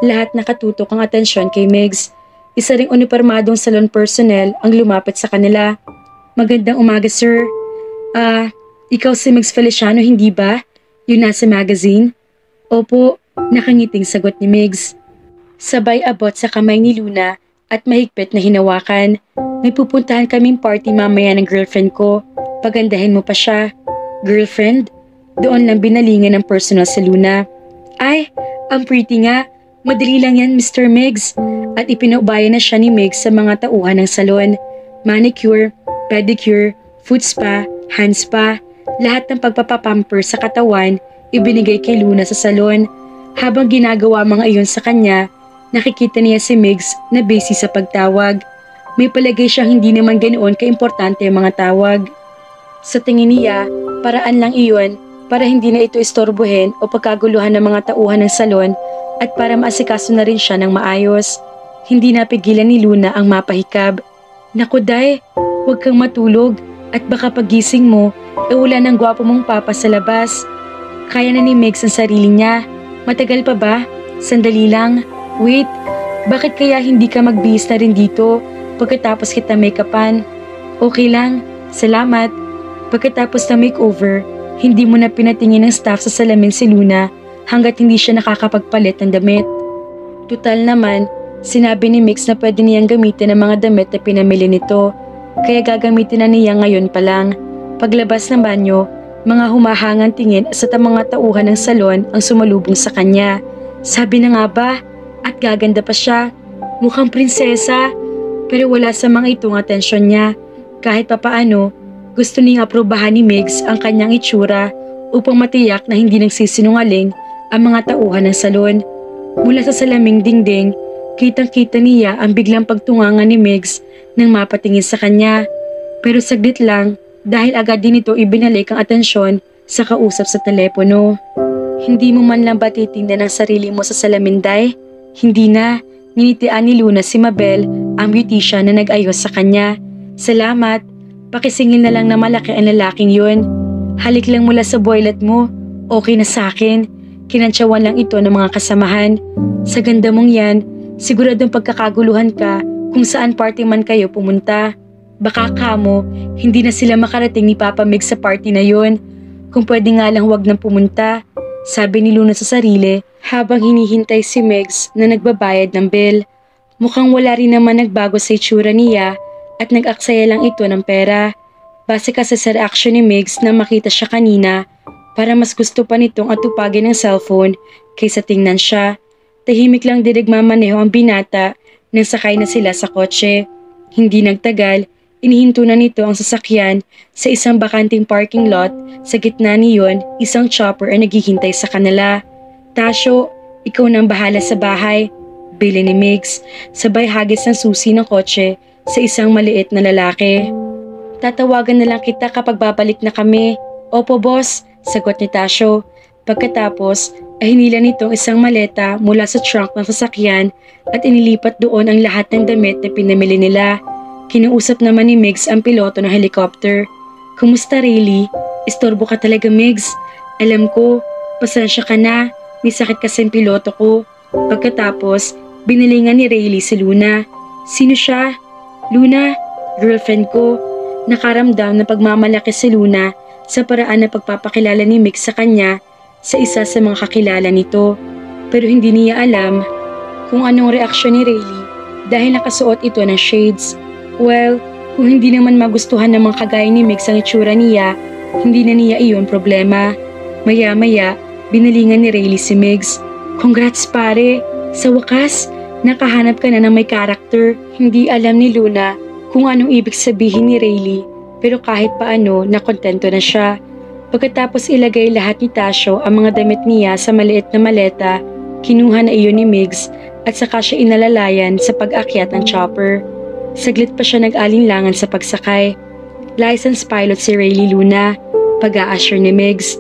Lahat nakatutok ang atensyon kay Migs. Isa ring unipormadong salon personnel ang lumapit sa kanila. Magandang umaga sir. Ikaw si Migs Feliciano hindi ba? Yung nasa magazine? Opo, nakangiting sagot ni Migs. Sabay abot sa kamay ni Luna at mahigpit na hinawakan. May pupuntahan kaming party mamaya ng girlfriend ko. Pagandahin mo pa siya. Girlfriend? Doon lang binalingan ng personal sa Luna. Ay, ang pretty nga. Madali lang yan, Mr. Migs. At ipinaubayan na siya ni Migs sa mga tauhan ng salon. Manicure, pedicure, foot spa, hand spa. Lahat ng pagpapapamper sa katawan, ibinigay kay Luna sa salon. Habang ginagawa mga iyon sa kanya, nakikita niya si Migs na busy sa pagtawag. May palagay siyang hindi naman ganoon kaimportante ang mga tawag. Sa tingin niya, paraan lang iyon para hindi na ito istorbohin o pagkaguluhan ng mga tauhan ng salon at para maasikaso na rin siya ng maayos. Hindi napigilan ni Luna ang mapahikab. Naku day, huwag kang matulog at baka pagising mo, Wala ng gwapo mong papa sa labas. Kaya na ni Megs ang sarili niya. Matagal pa ba? Sandali lang. Wait, bakit kaya hindi ka magbihis na rin dito pagkatapos kita make-upan? Okay lang, salamat. Pagkatapos na makeover, hindi mo na pinatingin ng staff sa salamin si Luna hanggat hindi siya nakakapagpalit ng damit. Tutal naman, sinabi ni Mix na pwede niyang gamitin ang mga damit na pinamili nito, kaya gagamitin na niya ngayon pa lang. Paglabas ng banyo, mga humahangang tingin sa mga tauhan ng salon ang sumalubong sa kanya. Sabi na nga ba, at gaganda pa siya, mukhang prinsesa. Pero wala sa mga itong atensyon niya. Kahit papaano, gusto niyang aprobahan ni Megs ang kanyang itsura upang matiyak na hindi nagsisinungaling ang mga tauhan ng salon. Mula sa salaming dingding, kitang-kita niya ang biglang pagtunganga ni Megs nang mapatingin sa kanya. Pero saglit lang dahil agad din ito ibinalik ang atensyon sa kausap sa telepono. Hindi mo man lang ba titingnan ang sarili mo sa salamin, Day? Hindi na. Ninitian ni Luna si Mabel, ang beautician na nag-ayos sa kanya. Salamat. Pakisingil na lang na malaki ang lalaking yun. Halik lang mula sa boylet mo. Okay na sa akin. Kinantsawan lang ito ng mga kasamahan. Sa ganda mong yan, siguradong pagkakaguluhan ka kung saan party man kayo pumunta. Baka kamo, hindi na sila makarating ni Papa Meg sa party na yun. Kung pwede nga lang huwag nang pumunta, sabi ni Luna sa sarili habang hinihintay si Megs na nagbabayad ng bill. Mukhang wala rin naman nagbago sa itsura niya at nag-aksaya lang ito ng pera. Base kasi sa reaksyon ni Megs na makita siya kanina, para mas gusto pa nitong atupagin ng cellphone kaysa tingnan siya. Tahimik lang din nagmamaneho ang binata nang sakay na sila sa kotse. Hindi nagtagal, inihinto na nito ang sasakyan sa isang bakanting parking lot. Sa gitna niyon, isang chopper ang naghihintay sa kanila. Tasyo, ikaw nang bahala sa bahay, bili ni Megs, sabay hagis ng susi ng kotse sa isang maliit na lalaki. Tatawagan na lang kita kapag babalik na kami. Opo boss, sagot ni Tasyo. Pagkatapos ay hinila nitong isang maleta mula sa trunk ng sasakyan at inilipat doon ang lahat ng damit na pinamili nila. Kinausap naman ni Megs ang piloto ng helicopter. Kumusta Rayleigh? Istorbo ka talaga Megs. Alam ko, pasensya ka na. May sakit kasi ang piloto ko. Pagkatapos, binilingan ni Rayleigh si Luna. Sino siya? Luna, girlfriend ko. Nakaramdam na pagmamalaki si Luna sa paraan na pagpapakilala ni Mick sa kanya sa isa sa mga kakilala nito. Pero hindi niya alam kung anong reaksyon ni Rayleigh dahil nakasuot ito ng shades. Well, kung hindi naman magustuhan ng mga kagaya ni Mick ang itsura niya, hindi na niya iyon problema. Maya-maya, binilingan ni Rayleigh si Megs. Congrats pare! Sa wakas, nakahanap ka na ng may karakter. Hindi alam ni Luna kung anong ibig sabihin ni Rayleigh, pero kahit paano, nakontento na siya. Pagkatapos ilagay lahat ni Tasyo ang mga damit niya sa maliit na maleta, kinuha na iyon ni Megs at saka siya inalalayan sa pag-akyat ng chopper. Saglit pa siya nag-alinlangan sa pagsakay. Licensed pilot si Rayleigh Luna, pag-a-assure ni Megs.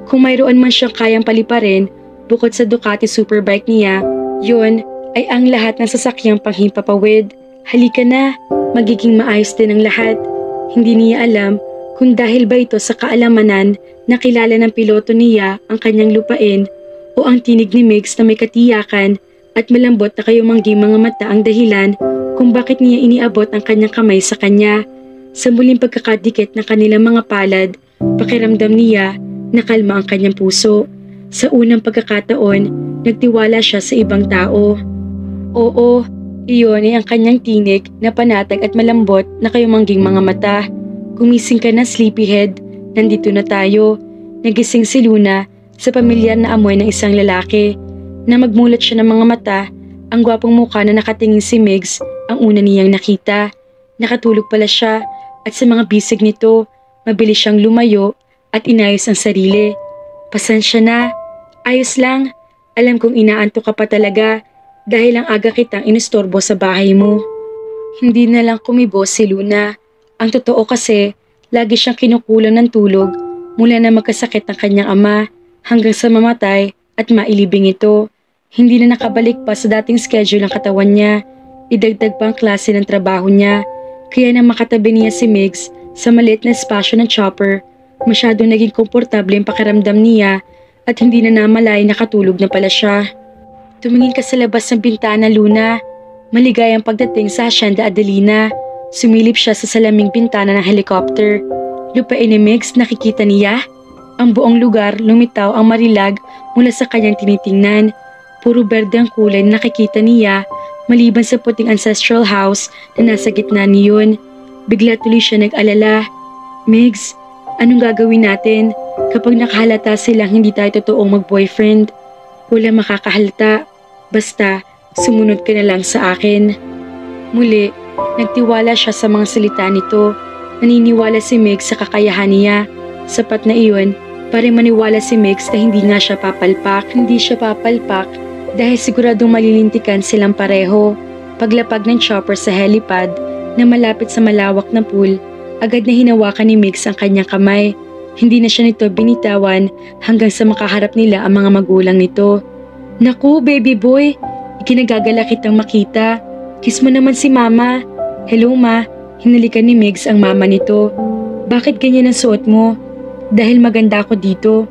Kung mayroon man siyang kayang paliparin, bukod sa Ducati Superbike niya, yun ay ang lahat ng sasakyang panghimpapawid. Halika na, magiging maayos din ang lahat. Hindi niya alam kung dahil ba ito sa kaalamanan na kilala ng piloto niya ang kanyang lupain o ang tinig ni Megs na may katiyakan at malambot na kayumangging mga mata ang dahilan kung bakit niya iniabot ang kanyang kamay sa kanya. Sa muling pagkakadikit ng kanilang mga palad, pakiramdam niya nakalma ang kanyang puso. Sa unang pagkakataon, nagtiwala siya sa ibang tao. Oo, iyon ay ang kanyang tinig na panatag at malambot na kayumangging mga mata. Gumising ka na sleepyhead, nandito na tayo. Nagising si Luna sa pamilyar na amoy ng isang lalaki. Na magmulat siya ng mga mata, ang gwapong mukha na nakatingin si Megs ang una niyang nakita. Nakatulog pala siya at sa mga bisig nito, mabilis siyang lumayo at inayos ang sarili. Pasensya na, ayos lang. Alam kong inaantok ka pa talaga dahil ang aga kitang inistorbo sa bahay mo. Hindi na lang kumibo si Luna. Ang totoo kasi, lagi siyang kinukulang ng tulog mula na magkasakit ang kanyang ama hanggang sa mamatay at mailibing ito. Hindi na nakabalik pa sa dating schedule ang katawan niya. Idagdag pa ang klase ng trabaho niya. Kaya nang makatabi niya si Megs sa maliit na espasyo ng chopper, Masyadong naging komportable ang pakiramdam niya at hindi na namalay nakatulog na pala siya. Tumingin ka sa labas ng bintana, Luna. Maligayang pagdating sa Hacienda Adelina. Sumilip siya sa salaming bintana ng helicopter. Lupain ni Megs, nakikita niya. Ang buong lugar lumitaw ang marilag mula sa kanyang tinitingnan. Puro berde ang kulay na nakikita niya maliban sa puting ancestral house na nasa gitna niyon. Bigla tuloy siya nag-alala. Megs, anong gagawin natin kapag nakahalata silang hindi tayo totoong mag-boyfriend? Wala makakahalata. Basta, sumunod ka na lang sa akin. Muli, nagtiwala siya sa mga salita nito. Naniniwala si Megs sa kakayahan niya. Sapat na iyon para maniwala si Megs na hindi nga siya papalpak. Hindi siya papalpak dahil siguradong malilintikan silang pareho. Paglapag ng chopper sa helipad na malapit sa malawak na pool, agad na hinawakan ni Megs ang kanyang kamay. Hindi na siya nito binitawan hanggang sa makaharap nila ang mga magulang nito. Naku, baby boy, ikinagagala kitang makita. Kiss mo naman si mama. Hello ma, hinalikan ni Megs ang mama nito. Bakit ganyan ang suot mo? Dahil maganda ako dito.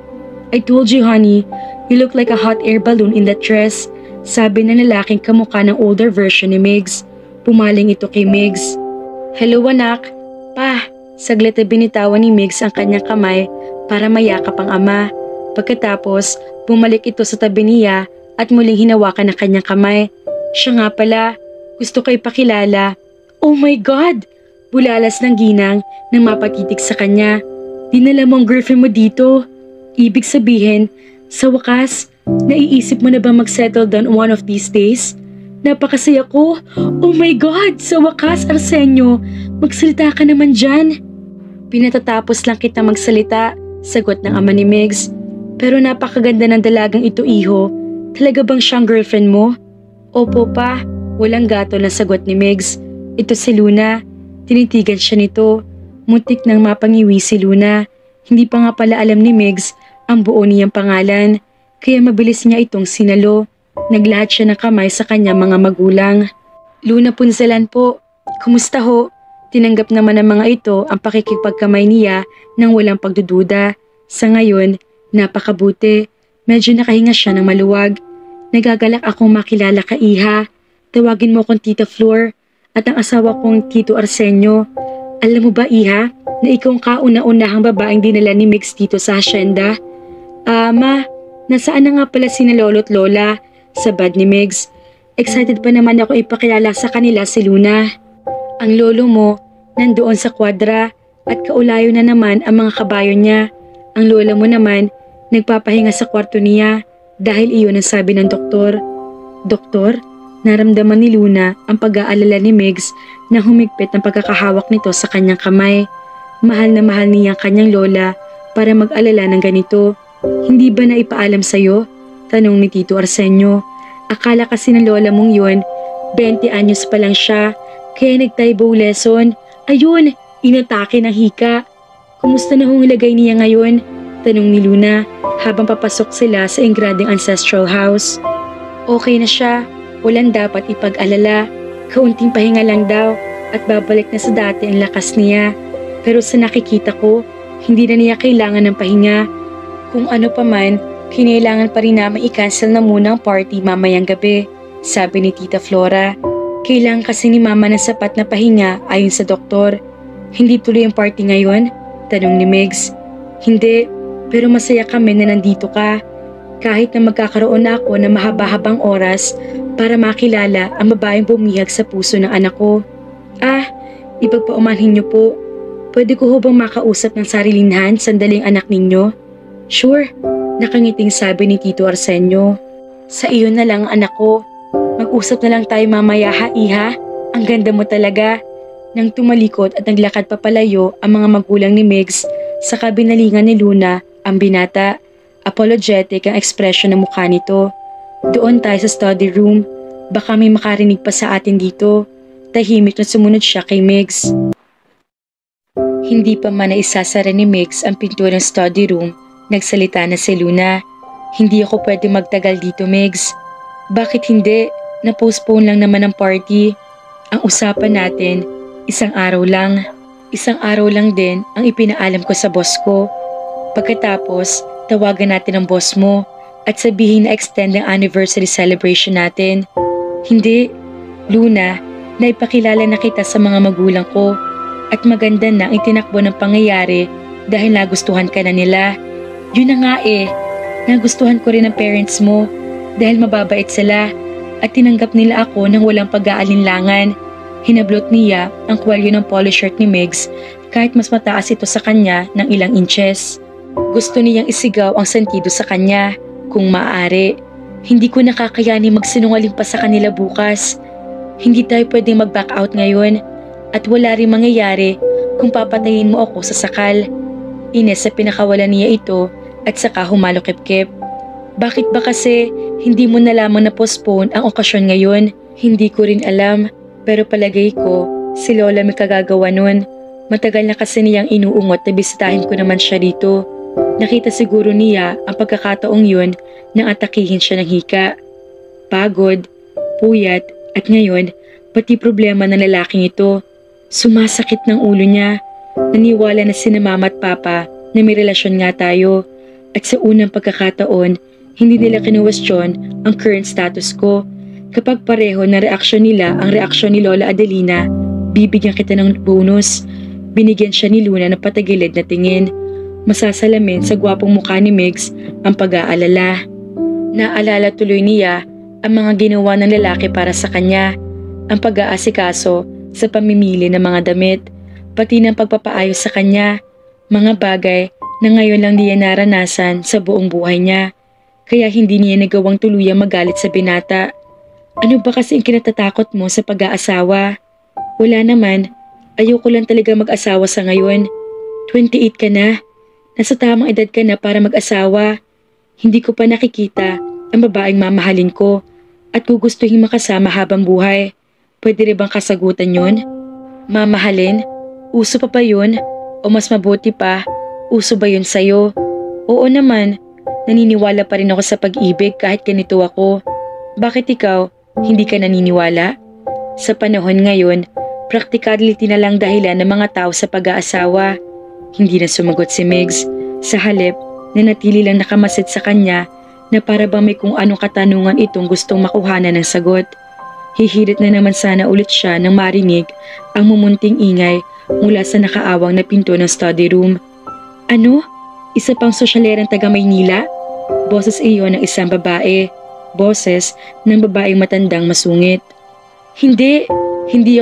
I told you honey, you look like a hot air balloon in that dress. Sabi ng lalaking kamukha ng older version ni Megs. Pumaling ito kay Megs. Hello anak. Pa, saglit na binitawan ni Megs ang kanyang kamay para mayakap ang ama. Pagkatapos, bumalik ito sa tabi niya at muling hinawakan ang kanyang kamay. Siya nga pala, gusto ko ipakilala. Oh my God! Bulalas ng ginang nang mapatitig sa kanya. Dinala mo ang girlfriend mo dito. Ibig sabihin, sa wakas, naiisip mo na ba mag-settle down one of these days? Napakasaya ko. Oh my God! Sa wakas, Arsenio, magsalita ka naman dyan. Pinatatapos lang kita magsalita, sagot ng ama ni Megs. Pero napakaganda ng dalagang ito, iho. Talaga bang siyang girlfriend mo? Opo pa, walang gato na sagot ni Megs. Ito si Luna. Tinitigan siya nito. Muntik nang mapangiwi si Luna. Hindi pa nga pala alam ni Megs ang buo niyang pangalan. Kaya mabilis niya itong sinalo. Naglahat siya ng kamay sa kanyang mga magulang. Luna Punzalan po. Kumusta ho? Tinanggap naman ng mga ito ang pakikipagkamay niya nang walang pagdududa. Sa ngayon, napakabuti. Medyo nakahinga siya ng maluwag. Nagagalak akong makilala ka, Iha. Tawagin mo akong Tita Flor at ang asawa kong Tito Arsenio. Alam mo ba, Iha, na ikaw ang kauna-unahang babaeng dinala ni Megs dito sa hacienda? Ma, nasaan na nga pala sina lolo't lola? Sabad ni Megs. Excited pa naman ako ipakilala sa kanila si Luna. Ang lolo mo, nandoon sa kwadra at kaulayo na naman ang mga kabayo niya. Ang lola mo naman, nagpapahinga sa kwarto niya dahil iyon ang sabi ng doktor. Doktor? Naramdaman ni Luna ang pag-aalala ni Megs na humigpit ng pagkakahawak nito sa kanyang kamay. Mahal na mahal niya ang kanyang lola para mag-alala ng ganito. Hindi ba na ipaalam sa'yo? Tanong ni Tito Arsenio. Akala kasi ng lola mong yun, 20 anyos pa lang siya, kaya nag-Taibo lesson. Ayun, inatake ng hika. Kumusta na hong lagay niya ngayon? Tanong ni Luna habang papasok sila sa engrading ancestral house. Okay na siya. Walang dapat ipag-alala. Kaunting pahinga lang daw at babalik na sa dati ang lakas niya. Pero sa nakikita ko, hindi na niya kailangan ng pahinga. Kung ano pa man, kinailangan pa rin naman i-cancel na muna ang party mamayang gabi, sabi ni Tita Flora. Kailangan kasi ni Mama ng sapat na pahinga ayon sa doktor. Hindi tuloy ang party ngayon? Tanong ni Megs. Hindi, pero masaya kami na nandito ka. Kahit na magkakaroon na ako ng mahaba-habang oras para makilala ang babaeng bumihag sa puso ng anak ko. Ipagpaumanhin niyo po. Pwede ko ho bang makausap ng sarilinhan sandaling anak ninyo? Sure, nakangiting sabi ni Tito Arsenio. Sa iyo na lang anak ko. Mag-usap na lang tayo mamaya ha, Iha. Ang ganda mo talaga. Nang tumalikod at naglakad papalayo ang mga magulang ni Megs, sa kabinalingan ni Luna ang binata. Apologetic ang ekspresyon ng mukha nito. Doon tayo sa study room. Baka may makarinig pa sa atin dito. Tahimik na sumunod siya kay Megs. Hindi pa man na isasara ni Megs ang pinto ng study room, nagsalita na si Luna. Hindi ako pwede magtagal dito, Megs. Bakit hindi? Na-postpone lang naman ang party. Ang usapan natin, isang araw lang. Isang araw lang din ang ipinaalam ko sa boss ko. Pagkatapos, tawagan natin ang boss mo at sabihin na extend ang anniversary celebration natin. Hindi, Luna, naipakilala na kita sa mga magulang ko at maganda na ang itinakbo ng pangyayari dahil nagustuhan ka na nila. Yun na nga nagustuhan ko rin ang parents mo dahil mababait sila at tinanggap nila ako ng walang pag-aalinlangan. Hinablot niya ang kwelyo ng polo shirt ni Megs kahit mas mataas ito sa kanya ng ilang inches. Gusto niyang isigaw ang sentido sa kanya kung maaari. Hindi ko nakakayanin magsinungaling pa sa kanila bukas. Hindi tayo pwedeng mag-back out ngayon at wala rin mangyayari kung papatayin mo ako sa sakal. Ines sa pinakawalan niya ito at saka humalokip-kip. Bakit ba kasi hindi mo na lamang na-postpone ang okasyon ngayon? Hindi ko rin alam. Pero palagay ko, si Lola may kagagawa nun. Matagal na kasi niyang inuungot na bisitahin ko naman siya dito. Nakita siguro niya ang pagkakataong yun nang atakihin siya ng hika. Pagod, puyat, at ngayon, pati problema ng lalaking ito. Sumasakit ng ulo niya. Naniwala na sina mama at papa na may relasyon nga tayo. At sa unang pagkakataon, hindi nila kinuwestiyon ang current status ko. Kapag pareho na reaksyon nila ang reaksyon ni Lola Adelina, bibigyan kita ng bonus. Binigyan siya ni Luna ng patagilid na tingin. Masasalamin sa gwapong mukha ni Megs ang pag-aalala. Naalala tuloy niya ang mga ginawa ng lalaki para sa kanya. Ang pag-aasikaso sa pamimili ng mga damit, pati ng pagpapaayos sa kanya. Mga bagay na ngayon lang niya naranasan sa buong buhay niya. Kaya hindi niya nagawang tuluyang magalit sa binata. Ano ba kasi ang kinatatakot mo sa pag-aasawa? Wala naman, ayoko lang talaga mag-asawa sa ngayon. 28 ka na, nasa tamang edad ka na para mag-asawa. Hindi ko pa nakikita ang babaeng mamahalin ko at gugustuhin makasama habang buhay. Pwede rin bang kasagutan yon? Mamahalin? Uso pa ba yun? O mas mabuti pa, uso ba yun sa'yo? Oo naman, naniniwala pa rin ako sa pag-ibig kahit ganito ako. Bakit ikaw? Hindi ka naniniwala? Sa panahon ngayon, practicality na lang dahilan ng mga tao sa pag-aasawa. Hindi na sumagot si Megs. Sa halip, nanatili lang nakamasid sa kanya na para bang may kung anong katanungan itong gustong makuhanan ng sagot. Hihirit na naman sana ulit siya nang marinig ang mumunting ingay mula sa nakaawang na pinto ng study room. Ano? Isa pang sosyalerang taga Maynila? Boses iyon ng isang babae. Boses ng babaeng matandang masungit. Hindi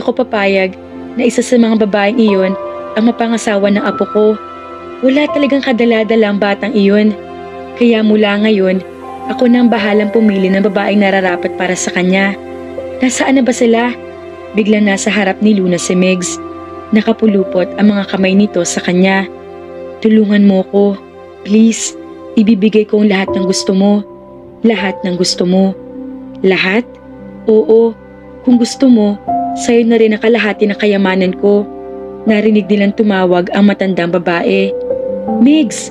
ako papayag na isa sa mga babaeng iyon ang mapangasawa ng apo ko. Wala talagang kadala-dala ang batang iyon. Kaya mula ngayon, ako nang bahalang pumili ng babaeng nararapat para sa kanya. Nasaan na ba sila? Biglang nasa harap ni Luna si Megs. Nakapulupot ang mga kamay nito sa kanya. Tulungan mo ko. Please, ibibigay ko ang lahat ng gusto mo. Lahat ng gusto mo. Lahat? Oo, kung gusto mo, sa'yo na rin ang kalahati ng kayamanan ko. Narinig nilang tumawag ang matandang babae. Megs,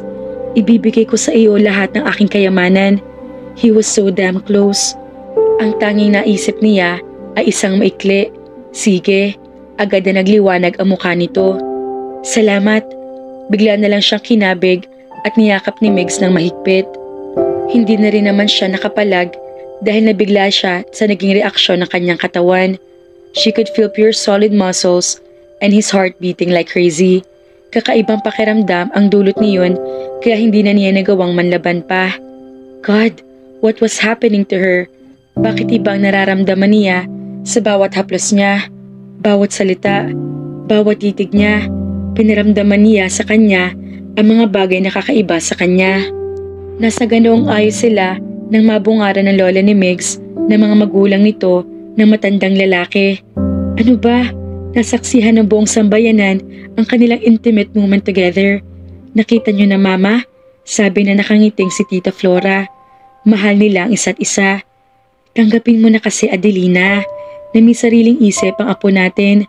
ibibigay ko sa iyo lahat ng aking kayamanan. He was so damn close. Ang tanging naisip niya ay isang maikli. Sige, agad na nagliwanag ang mukha nito. Salamat. Bigla na lang siyang kinabig at niyakap ni Megs ng mahigpit. Hindi na rin naman siya nakapalag dahil nabigla siya sa naging reaksyon ng kanyang katawan. She could feel pure solid muscles and his heart beating like crazy. Kakaibang pakiramdam ang dulot niyon kaya hindi na niya nagawang manlaban pa. God, what was happening to her? Bakit ibang nararamdaman niya sa bawat haplos niya, bawat salita, bawat titig niya? Pinaramdaman niya sa kanya ang mga bagay na kakaiba sa kanya. Nasa ganoong ayos sila nang mabungaran ng lola ni Megs ng mga magulang nito ng matandang lalaki. Ano ba? Nasaksihan ng buong sambayanan ang kanilang intimate moment together. Nakita niyo na mama? Sabi na nakangiting si Tita Flora. Mahal nila ang isa't isa. Tanggapin mo na kasi Adelina na may sariling isip ang apo natin.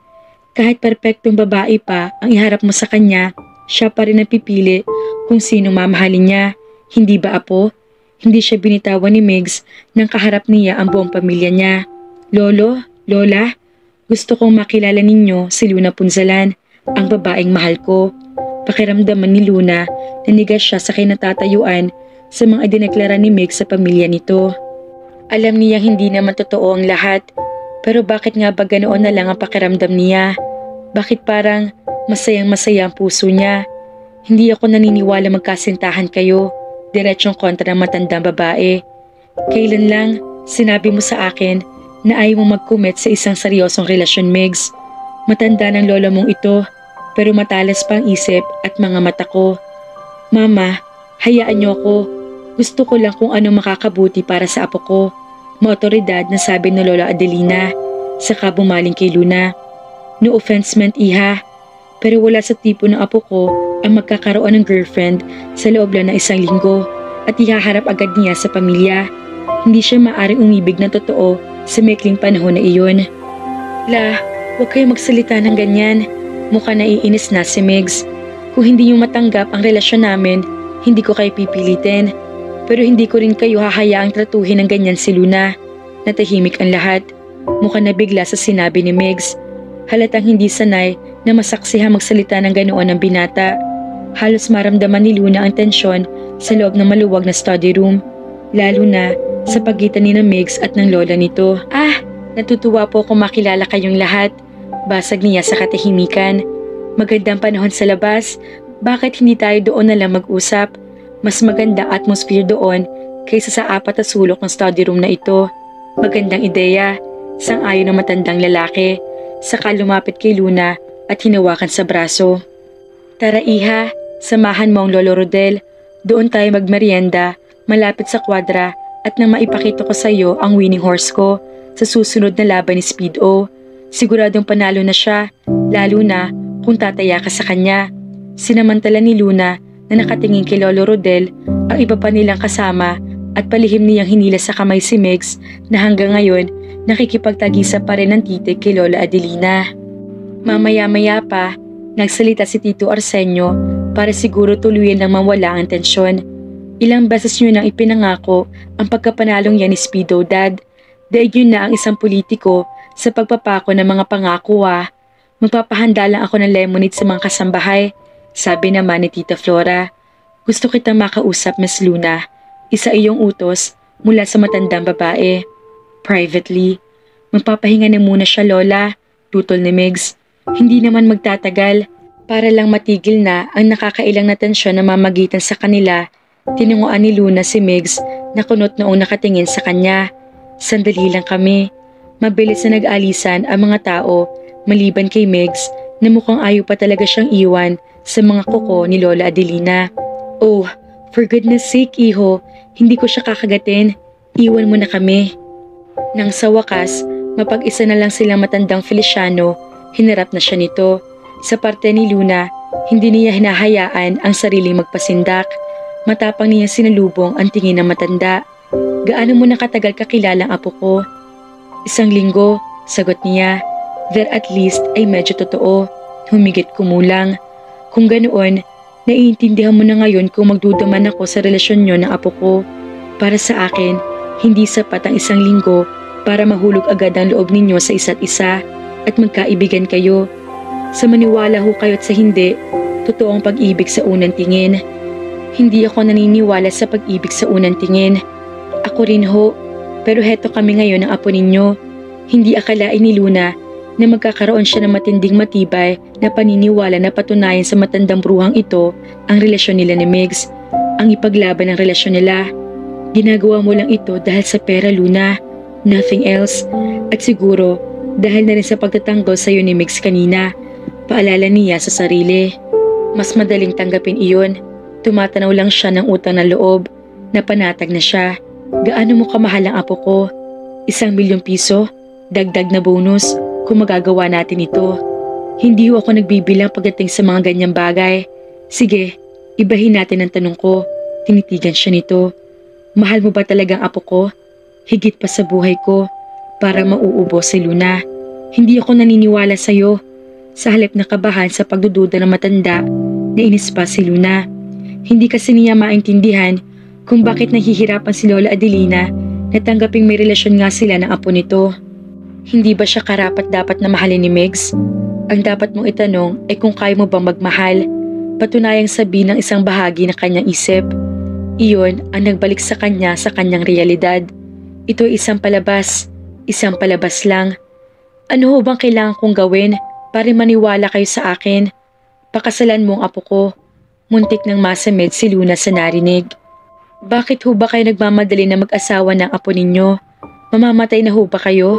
Kahit perpektong babae pa ang iharap mo sa kanya, siya pa rin ang pipili kung sino mamahalin niya. Hindi ba apo? Hindi siya binitawan ni Megs nang kaharap niya ang buong pamilya niya. Lolo, Lola, gusto kong makilala ninyo si Luna Punzalan, ang babaeng mahal ko. Pakiramdaman ni Luna na nigas siya sa kinatatayuan sa mga idineklara ni Meg sa pamilya nito. Alam niya hindi naman totoo ang lahat, pero bakit nga ba ganoon na lang ang pakiramdam niya? Bakit parang masayang-masaya ang puso niya? Hindi ako naniniwala magkasintahan kayo, diretsong kontra ng matandang babae. Kailan lang sinabi mo sa akin na ayaw mo mag-commit sa isang seryosong relasyon, Megs? Matanda ng lola mong ito, pero matalas pa ang isip at mga mata ko. Mama, hayaan niyo ako. Gusto ko lang kung ano makakabuti para sa apo ko. Maotoridad na sabi ni Lola Adelina, saka bumaling kay Luna. No offense meant, iha, pero wala sa tipo ng apo ko ang magkakaroon ng girlfriend sa loob lang ng 1 linggo at ihaharap agad niya sa pamilya. Hindi siya maaring umibig na totoo sa maikling panahon na iyon. La, huwag kayong magsalita ng ganyan. Mukha naiinis na si Megs. Kung hindi niyo matanggap ang relasyon namin, hindi ko kayo pipilitin. Pero hindi ko rin kayo hahayaang tratuhin ng ganyan si Luna. Natahimik ang lahat. Mukha nabigla sa sinabi ni Megs. Halatang hindi sanay na masaksihan magsalita ng ganoon ang binata. Halos maramdaman ni Luna ang tensyon sa loob ng maluwag na study room. Lalo na sa pagitan ni na Megs at ng lola nito. Natutuwa po kung makilala kayong lahat. Basag niya sa katahimikan. Magandang panahon sa labas. Bakit hindi tayo doon na lang mag-usap? Mas magandang atmosphere doon kaysa sa 4 na sulok ng study room na ito. Magandang ideya. Sang-ayon ng matandang lalaki. Saka lumapit kay Luna at hinawakan sa braso. Tara iha, samahan mo ang Lolo Rodel. Doon tayo magmerienda, malapit sa kwadra at nang maipakita ko sa iyo ang winning horse ko sa susunod na laban ni Speedo. Siguradong panalo na siya, lalo na kung tataya ka sa kanya. Sinamantala ni Luna na nakatingin kay Lolo Rodel ang iba pa nilang kasama at palihim niyang hinila sa kamay si Megs na hanggang ngayon nakikipagtagisa pa rin ng titig kay Lola Adelina. Mamaya-maya pa, nagsalita si Tito Arsenio para siguro tuluyan ng mawala ang tensyon. Ilang beses niyo nang ipinangako ang pagkapanalong yan ni Speedo, Dad. Dahil yun na ang isang politiko sa pagpapako ng mga pangako. Magpapahanda lang ako ng lemonade sa mga kasambahay, sabi naman ni Tita Flora. Gusto kitang makausap, Miss Luna. Isa iyong utos mula sa matandang babae. Privately. Magpapahinga na muna siya, Lola, tutol ni Megs. Hindi naman magtatagal. Para lang matigil na ang nakakailang na tensyon na mamagitan sa kanila, tinunguan ni Luna si Megs na kunot noong nakatingin sa kanya. Sandali lang kami. Mabilis na nag-alisan ang mga tao maliban kay Megs na mukhang ayaw pa talaga siyang iwan sa mga kuko ni Lola Adelina. Oh, for goodness sake, iho, hindi ko siya kakagatin. Iwan mo na kami. Nang sa wakas, mapag-isa na lang silang matandang Feliciano, hinarap na siya nito. Sa parte ni Luna, hindi niya hinahayaan ang sariling magpasindak. Matapang niya sinalubong ang tingin ng matanda. Gaano mo nakatagal kakilala ang apo ko? 1 linggo, sagot niya. There at least ay medyo totoo. Humigit kumulang. Kung ganoon, naiintindihan mo na ngayon kung magdudaman ako sa relasyon niyo ng apo ko. Para sa akin, hindi sapat ang 1 linggo para mahulog agad ang loob ninyo sa isa't isa at magkaibigan kayo. Sa maniwala ho kayo at sa hindi, totoo ang pag-ibig sa unang tingin. Hindi ako naniniwala sa pag-ibig sa unang tingin. Ako rin ho. Pero heto kami ngayon ng apo ninyo. Hindi akalain ni Luna na magkakaroon siya ng matinding matibay na paniniwala na patunayan sa matandang bruhang ito ang relasyon nila ni Megs, ang ipaglaban ng relasyon nila. Ginagawa mo lang ito dahil sa pera, Luna. Nothing else. At siguro, dahil na rin sa pagtatanggol sa iyo ni Megs kanina, paalala niya sa sarili. Mas madaling tanggapin iyon. Tumatanaw lang siya ng utang na loob, na panatag na siya. Gaano mo kamahal ang apo ko? 1 milyong piso? Dagdag na bonus kung magagawa natin ito. Hindi ako nagbibilang pagdating sa mga ganyang bagay. Sige, ibahin natin ang tanong ko. Tinitigan siya nito. Mahal mo ba talagang apo ko? Higit pa sa buhay ko. Para mauubos si Luna. Hindi ako naniniwala sa iyo. Sa halip na kabahan sa pagdududa ng matanda, nainis pa si Luna. Hindi kasi niya maintindihan kung bakit nahihirapan si Lola Adelina na tanggaping may relasyon nga sila ng apo nito. Hindi ba siya karapat dapat na mahalin ni Megs? Ang dapat mong itanong ay kung kaya mo bang magmahal. patunayang sabi ng isang bahagi ng kanyang isip. Iyon ang nagbalik sa kanyang realidad. Ito ay isang palabas lang. Ano ho bang kailangan kong gawin para maniwala kayo sa akin? Pakasalan mo ang apo ko. Muntik ng masamid si Luna sa narinig. Bakit ho ba kayo nagmamadali na mag-asawa ng apo ninyo? Mamamatay na ho ba kayo?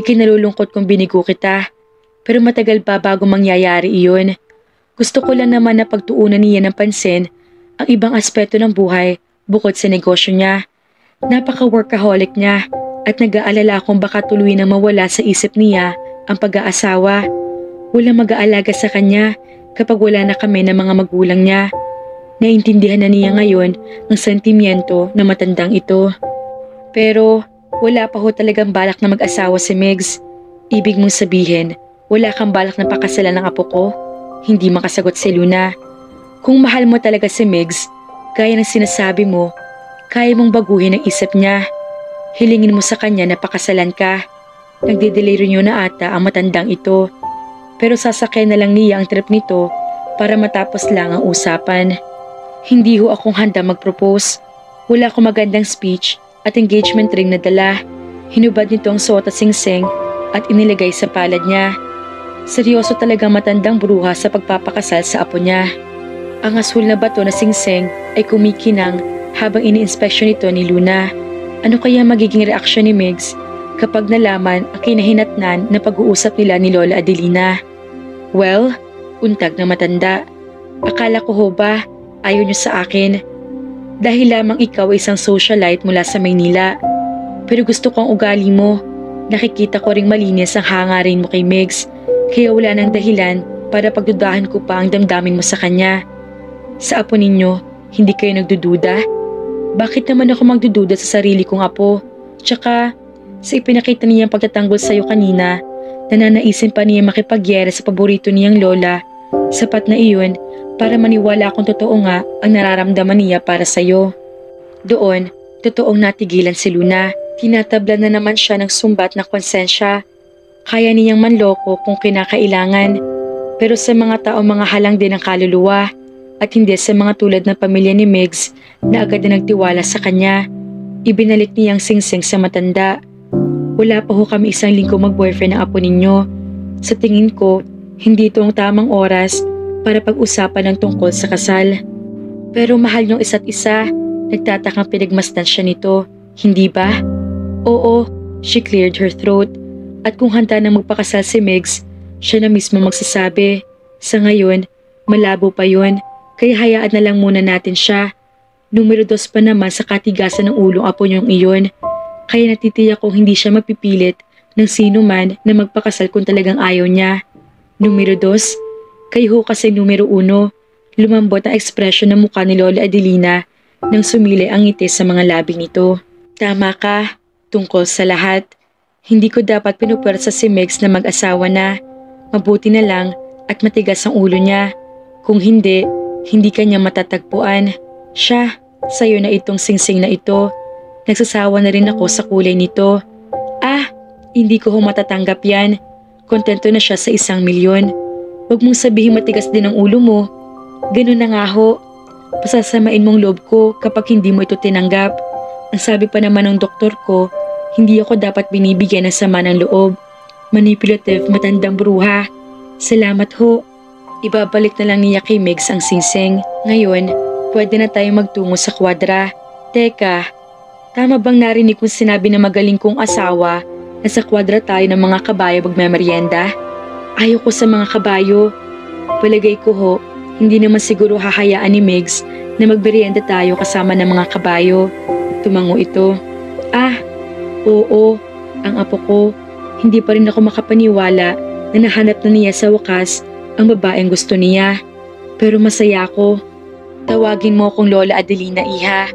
Ikinalulungkot kong binigo kita. Pero matagal pa bago mangyayari iyon. Gusto ko lang naman na pagtuunan niya ng pansin ang ibang aspeto ng buhay bukod sa negosyo niya. Napaka-workaholic niya at nag-aalala kung baka tuloy na mawala sa isip niya ang pag-aasawa. Walang mag-aalaga sa kanya kapag wala na kami ng mga magulang niya. Naintindihan na niya ngayon ang sentimiento na matandang ito. Pero wala pa ho talagang balak na mag-asawa si Migs. Ibig mong sabihin, wala kang balak na pakasalan ng apo ko? Hindi makasagot si Luna. Kung mahal mo talaga si Migs, gaya ng sinasabi mo, kaya mong baguhin ang isip niya. Hilingin mo sa kanya na pakasalan ka. Nagde-deliryo na ata ang matandang ito. Pero sasakyan na lang niya ang trip nito para matapos lang ang usapan. Hindi ho akong handa mag-propose. Wala akong magandang speech at engagement ring na dala. Hinubad nito ang suot at singsing at inilagay sa palad niya. Seryoso talagang matandang bruha sa pagpapakasal sa apo niya. Ang asul na bato na singsing ay kumikinang habang ini-inspeksyon ito ni Luna. Ano kaya magiging reaksyon ni Migs kapag nalaman ang kinahinatnan na pag-uusap nila ni Lola Adelina? Well, untag na matanda. Akala ko ho ba ayaw niyo sa akin? Dahil lamang ikaw ay isang socialite mula sa Maynila. Pero gusto ko ang ugali mo. Nakikita ko ring malinis ang hangarin mo kay Migs. Kaya wala nang dahilan para pagdudahan ko pa ang damdamin mo sa kanya. Sa apo ninyo, hindi kayo nagdududa? Bakit naman ako magdududa sa sarili kong apo? Tsaka, sa ipinakita niyang pagtatanggol sa'yo kanina, nananaisin pa niya makipagyera sa paborito niyang lola. Sapat na iyon para maniwala kung totoo nga ang nararamdaman niya para sa'yo. Doon, totoong natigilan si Luna. Tinatablan na naman siya ng sumbat na konsensya. Kaya niyang manloko kung kinakailangan. Pero sa mga tao mga halang din ang kaluluwa at hindi sa mga tulad ng pamilya ni Migs na agad na nagtiwala sa kanya. Ibinalik niyang singsing sa matanda. Wala pa ho kami isang linggo mag-boyfriend ng apo ninyo. Sa tingin ko, hindi ito ang tamang oras para pag-usapan ng tungkol sa kasal. Pero mahal niyong isa't isa, nagtatakang pinagmasdan siya nito, hindi ba? Oo, she cleared her throat. At kung handa na magpakasal si Migs, siya na mismo magsasabi. Sa ngayon, malabo pa yun, kaya hayaan na lang muna natin siya. Numero 2 pa naman sa katigasan ng ulong apo niyong iyon. Kaya natitiyak kong hindi siya mapipilit ng sino man na magpakasal kung talagang ayaw niya. Numero 2, kayo ho kasi numero 1. Lumambot ang ekspresyon ng mukha ni Lola Adelina nang sumilay ang ngiti sa mga labi nito. Tama ka, tungkol sa lahat. Hindi ko dapat pinupersa si Migs na mag-asawa na. Mabuti na lang at matigas ang ulo niya. Kung hindi, hindi kanya matatagpuan. Siya, sa'yo na itong singsing na ito. Nagsasawa na rin ako sa kulay nito. Ah, hindi ko ho matatanggap yan. Kontento na siya sa 1 milyon. Huwag mong sabihin matigas din ang ulo mo. Ganun na nga ho. Pasasamain mong loob ko kapag hindi mo ito tinanggap. Ang sabi pa naman ng doktor ko, hindi ako dapat binibigyan ng sama ng loob. Manipulative, matandang bruha. Salamat ho. Ibabalik na lang niya kay Migs ang singsing. Ngayon, pwede na tayong magtungo sa kwadra. Teka, tama bang narinig kong sinabi na magaling kong asawa na sa kwadra tayo ng mga kabayo magmemeryenda? Ayaw ko sa mga kabayo. Palagay ko ho, hindi naman siguro hahayaan ni Migs na magmeryenda tayo kasama ng mga kabayo. Tumango ito. Ah, oo, ang apo ko. Hindi pa rin ako makapaniwala na nahanap na niya sa wakas ang babaeng gusto niya. Pero masaya ako. Tawagin mo akong Lola Adelina, iha.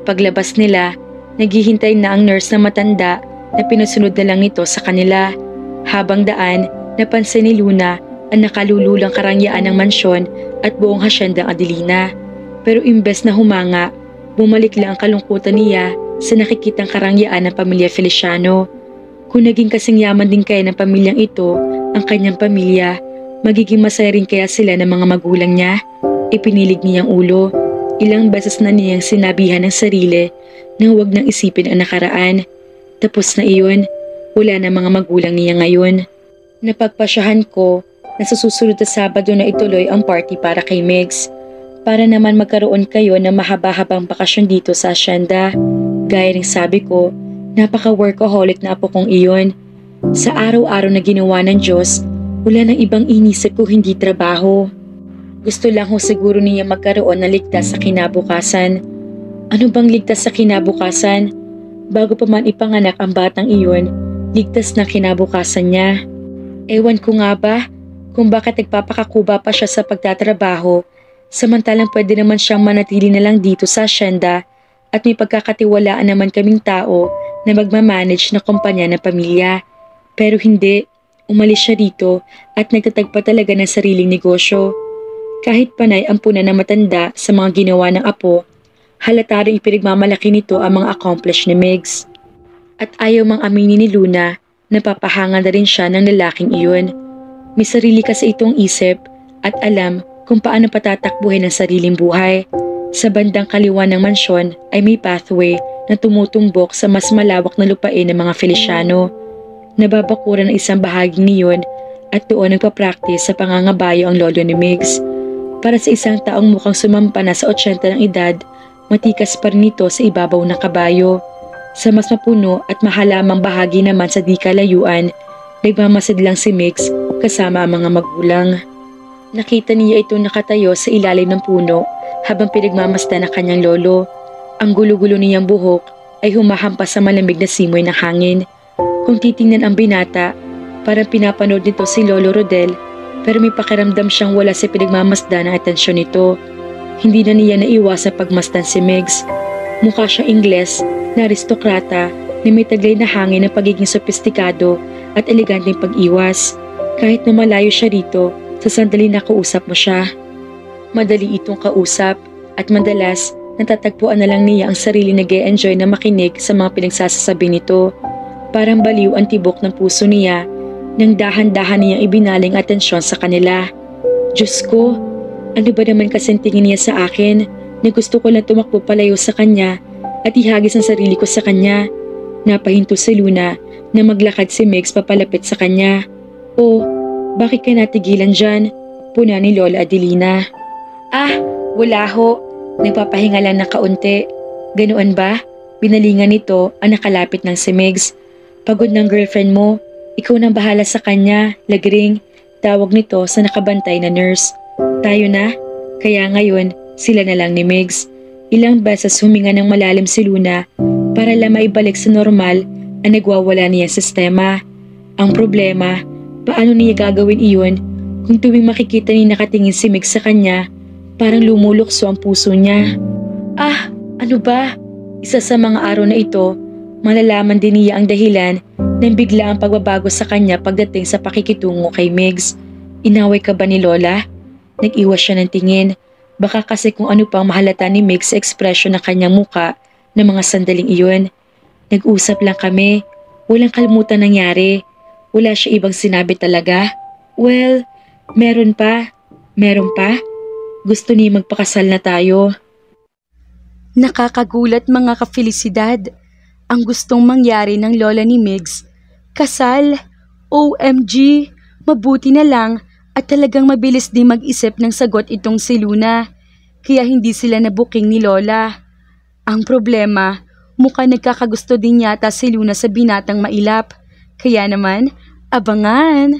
Paglabas nila, naghihintay na ang nurse na matanda na pinusunod na lang ito sa kanila. Habang daan, napansin ni Luna ang nakalululang karangyaan ng mansyon at buong hasyendang Adelina. Pero imbes na humanga, bumalik lang ang kalungkutan niya sa nakikitang karangyaan ng pamilya Feliciano. Kung naging kasing yaman din kaya ng pamilyang ito ang kanyang pamilya, magiging masaya rin kaya sila ng mga magulang niya? Ipinilig niyang ulo. Ilang beses na niyang sinabihan ng sarili na huwag nang isipin ang nakaraan. Tapos na iyon, wala na mga magulang niya ngayon. Napagpasyahan ko na sa susunod na Sabado na ituloy ang party para kay Megs. Para naman magkaroon kayo ng mahaba-habang bakasyon dito sa Hacienda. Gaya ng sabi ko, napaka-workaholic na apo kong iyon. Sa araw-araw na ginawa ng Diyos, wala nang ibang inisip ko hindi trabaho. Gusto lang ho siguro niya magkaroon ng ligtas sa kinabukasan. Ano bang ligtas sa kinabukasan? Bago pa man ipanganak ang batang iyon, ligtas na kinabukasan niya. Ewan ko nga ba kung bakit nagpapakakuba pa siya sa pagtatrabaho, samantalang pwede naman siyang manatili na lang dito sa Hacienda at may pagkakatiwalaan naman kaming tao na magmamanage na kumpanya ng pamilya. Pero hindi, umalis siya dito at nagtatagpa talaga ng sariling negosyo. Kahit panay ang puna na matanda sa mga ginawa ng apo, halata rin ipinagmamalaki nito ang mga accomplish ni Megs. At ayaw mang aminin ni Luna, napapahanga na rin siya ng lalaking iyon. May sarili kasi itong isip at alam kung paano patatakbuhin ang sariling buhay. Sa bandang kaliwa ng mansyon ay may pathway na tumutumbok sa mas malawak na lupain ng mga Feliciano. Nababakuran ng isang bahaging niyon at doon nagpa-practice sa pangangabayo ang lolo ni Megs. Para sa isang taong mukhang sumampa na sa 80 ng edad, matikas pa rin ito sa ibabaw ng kabayo. Sa mas mapuno at mahalamang bahagi naman sa di kalayuan, nagmamasid lang si Megs kasama ang mga magulang. Nakita niya ito nakatayo sa ilalim ng puno habang pinagmamasdan ng kanyang lolo. Ang gulo-gulo niyang buhok ay humahampas sa malamig na simoy ng hangin. Kung titingnan ang binata, parang pinapanood nito si Lolo Rodel, pero may pakiramdam siyang wala sa pinagmamasdan ng atensyon nito. Hindi na niya naiwas sa pagmasdan si Megs. Mukha siyang Ingles na aristokrata na may taglay na hangin ng pagiging sopistikado at eleganteng pag-iwas. Kahit na malayo siya rito, sa sandali na kausap mo siya. Madali itong kausap at madalas natatagpuan na lang niya ang sarili na nag-e-enjoy na makinig sa mga pinagsasasabi nito. Parang baliw ang tibok ng puso niya nang dahan-dahan niyang ibinaling atensyon sa kanila. Diyos ko, ano ba naman kasing tingin niya sa akin na gusto ko lang tumakbo palayo sa kanya at ihagis ang sarili ko sa kanya. Napahinto si Luna na maglakad si Megs papalapit sa kanya. Oh, bakit ka natigilan dyan? Puna ni Lola Adelina. Ah, wala ho. Nagpapahinga lang na kaunti. Ganoon ba? Binalingan nito ang nakalapit ng si Megs. Pagod ng girlfriend mo, ikaw nang bahala sa kanya, lagring. Tawag nito sa nakabantay na nurse. Tayo na? Kaya ngayon, sila na lang ni Megs. Ilang beses huminga ng malalim si Luna para lang maibalik sa normal ang nagwawala niyang sistema. Ang problema, paano niya gagawin iyon kung tuwing makikita niya nakatingin si Megs sa kanya, parang lumulukso ang puso niya. Ah, ano ba? Isa sa mga araw na ito, malalaman din niya ang dahilan ng bigla ang pagbabago sa kanya pagdating sa pakikitungo kay Megs. Inaway ka ba ni Lola? Nag-iwas siya ng tingin. Baka kasi kung ano pang mahalata ni Megs sa ekspresyon ng kanyang muka ng mga sandaling iyon. Nag-usap lang kami. Walang kalimutan nangyari. Wala siya ibang sinabi talaga. Well, meron pa. Meron pa? Gusto niya magpakasal na tayo. Nakakagulat mga ka-felisidad. Ang gustong mangyari ng lola ni Megs. Kasal. OMG. Mabuti na lang at talagang mabilis din mag-isip ng sagot itong si Luna. Kaya hindi sila nabuking ni Lola. Ang problema, mukhang nagkakagusto din yata si Luna sa binatang mailap. Kaya naman, abangan!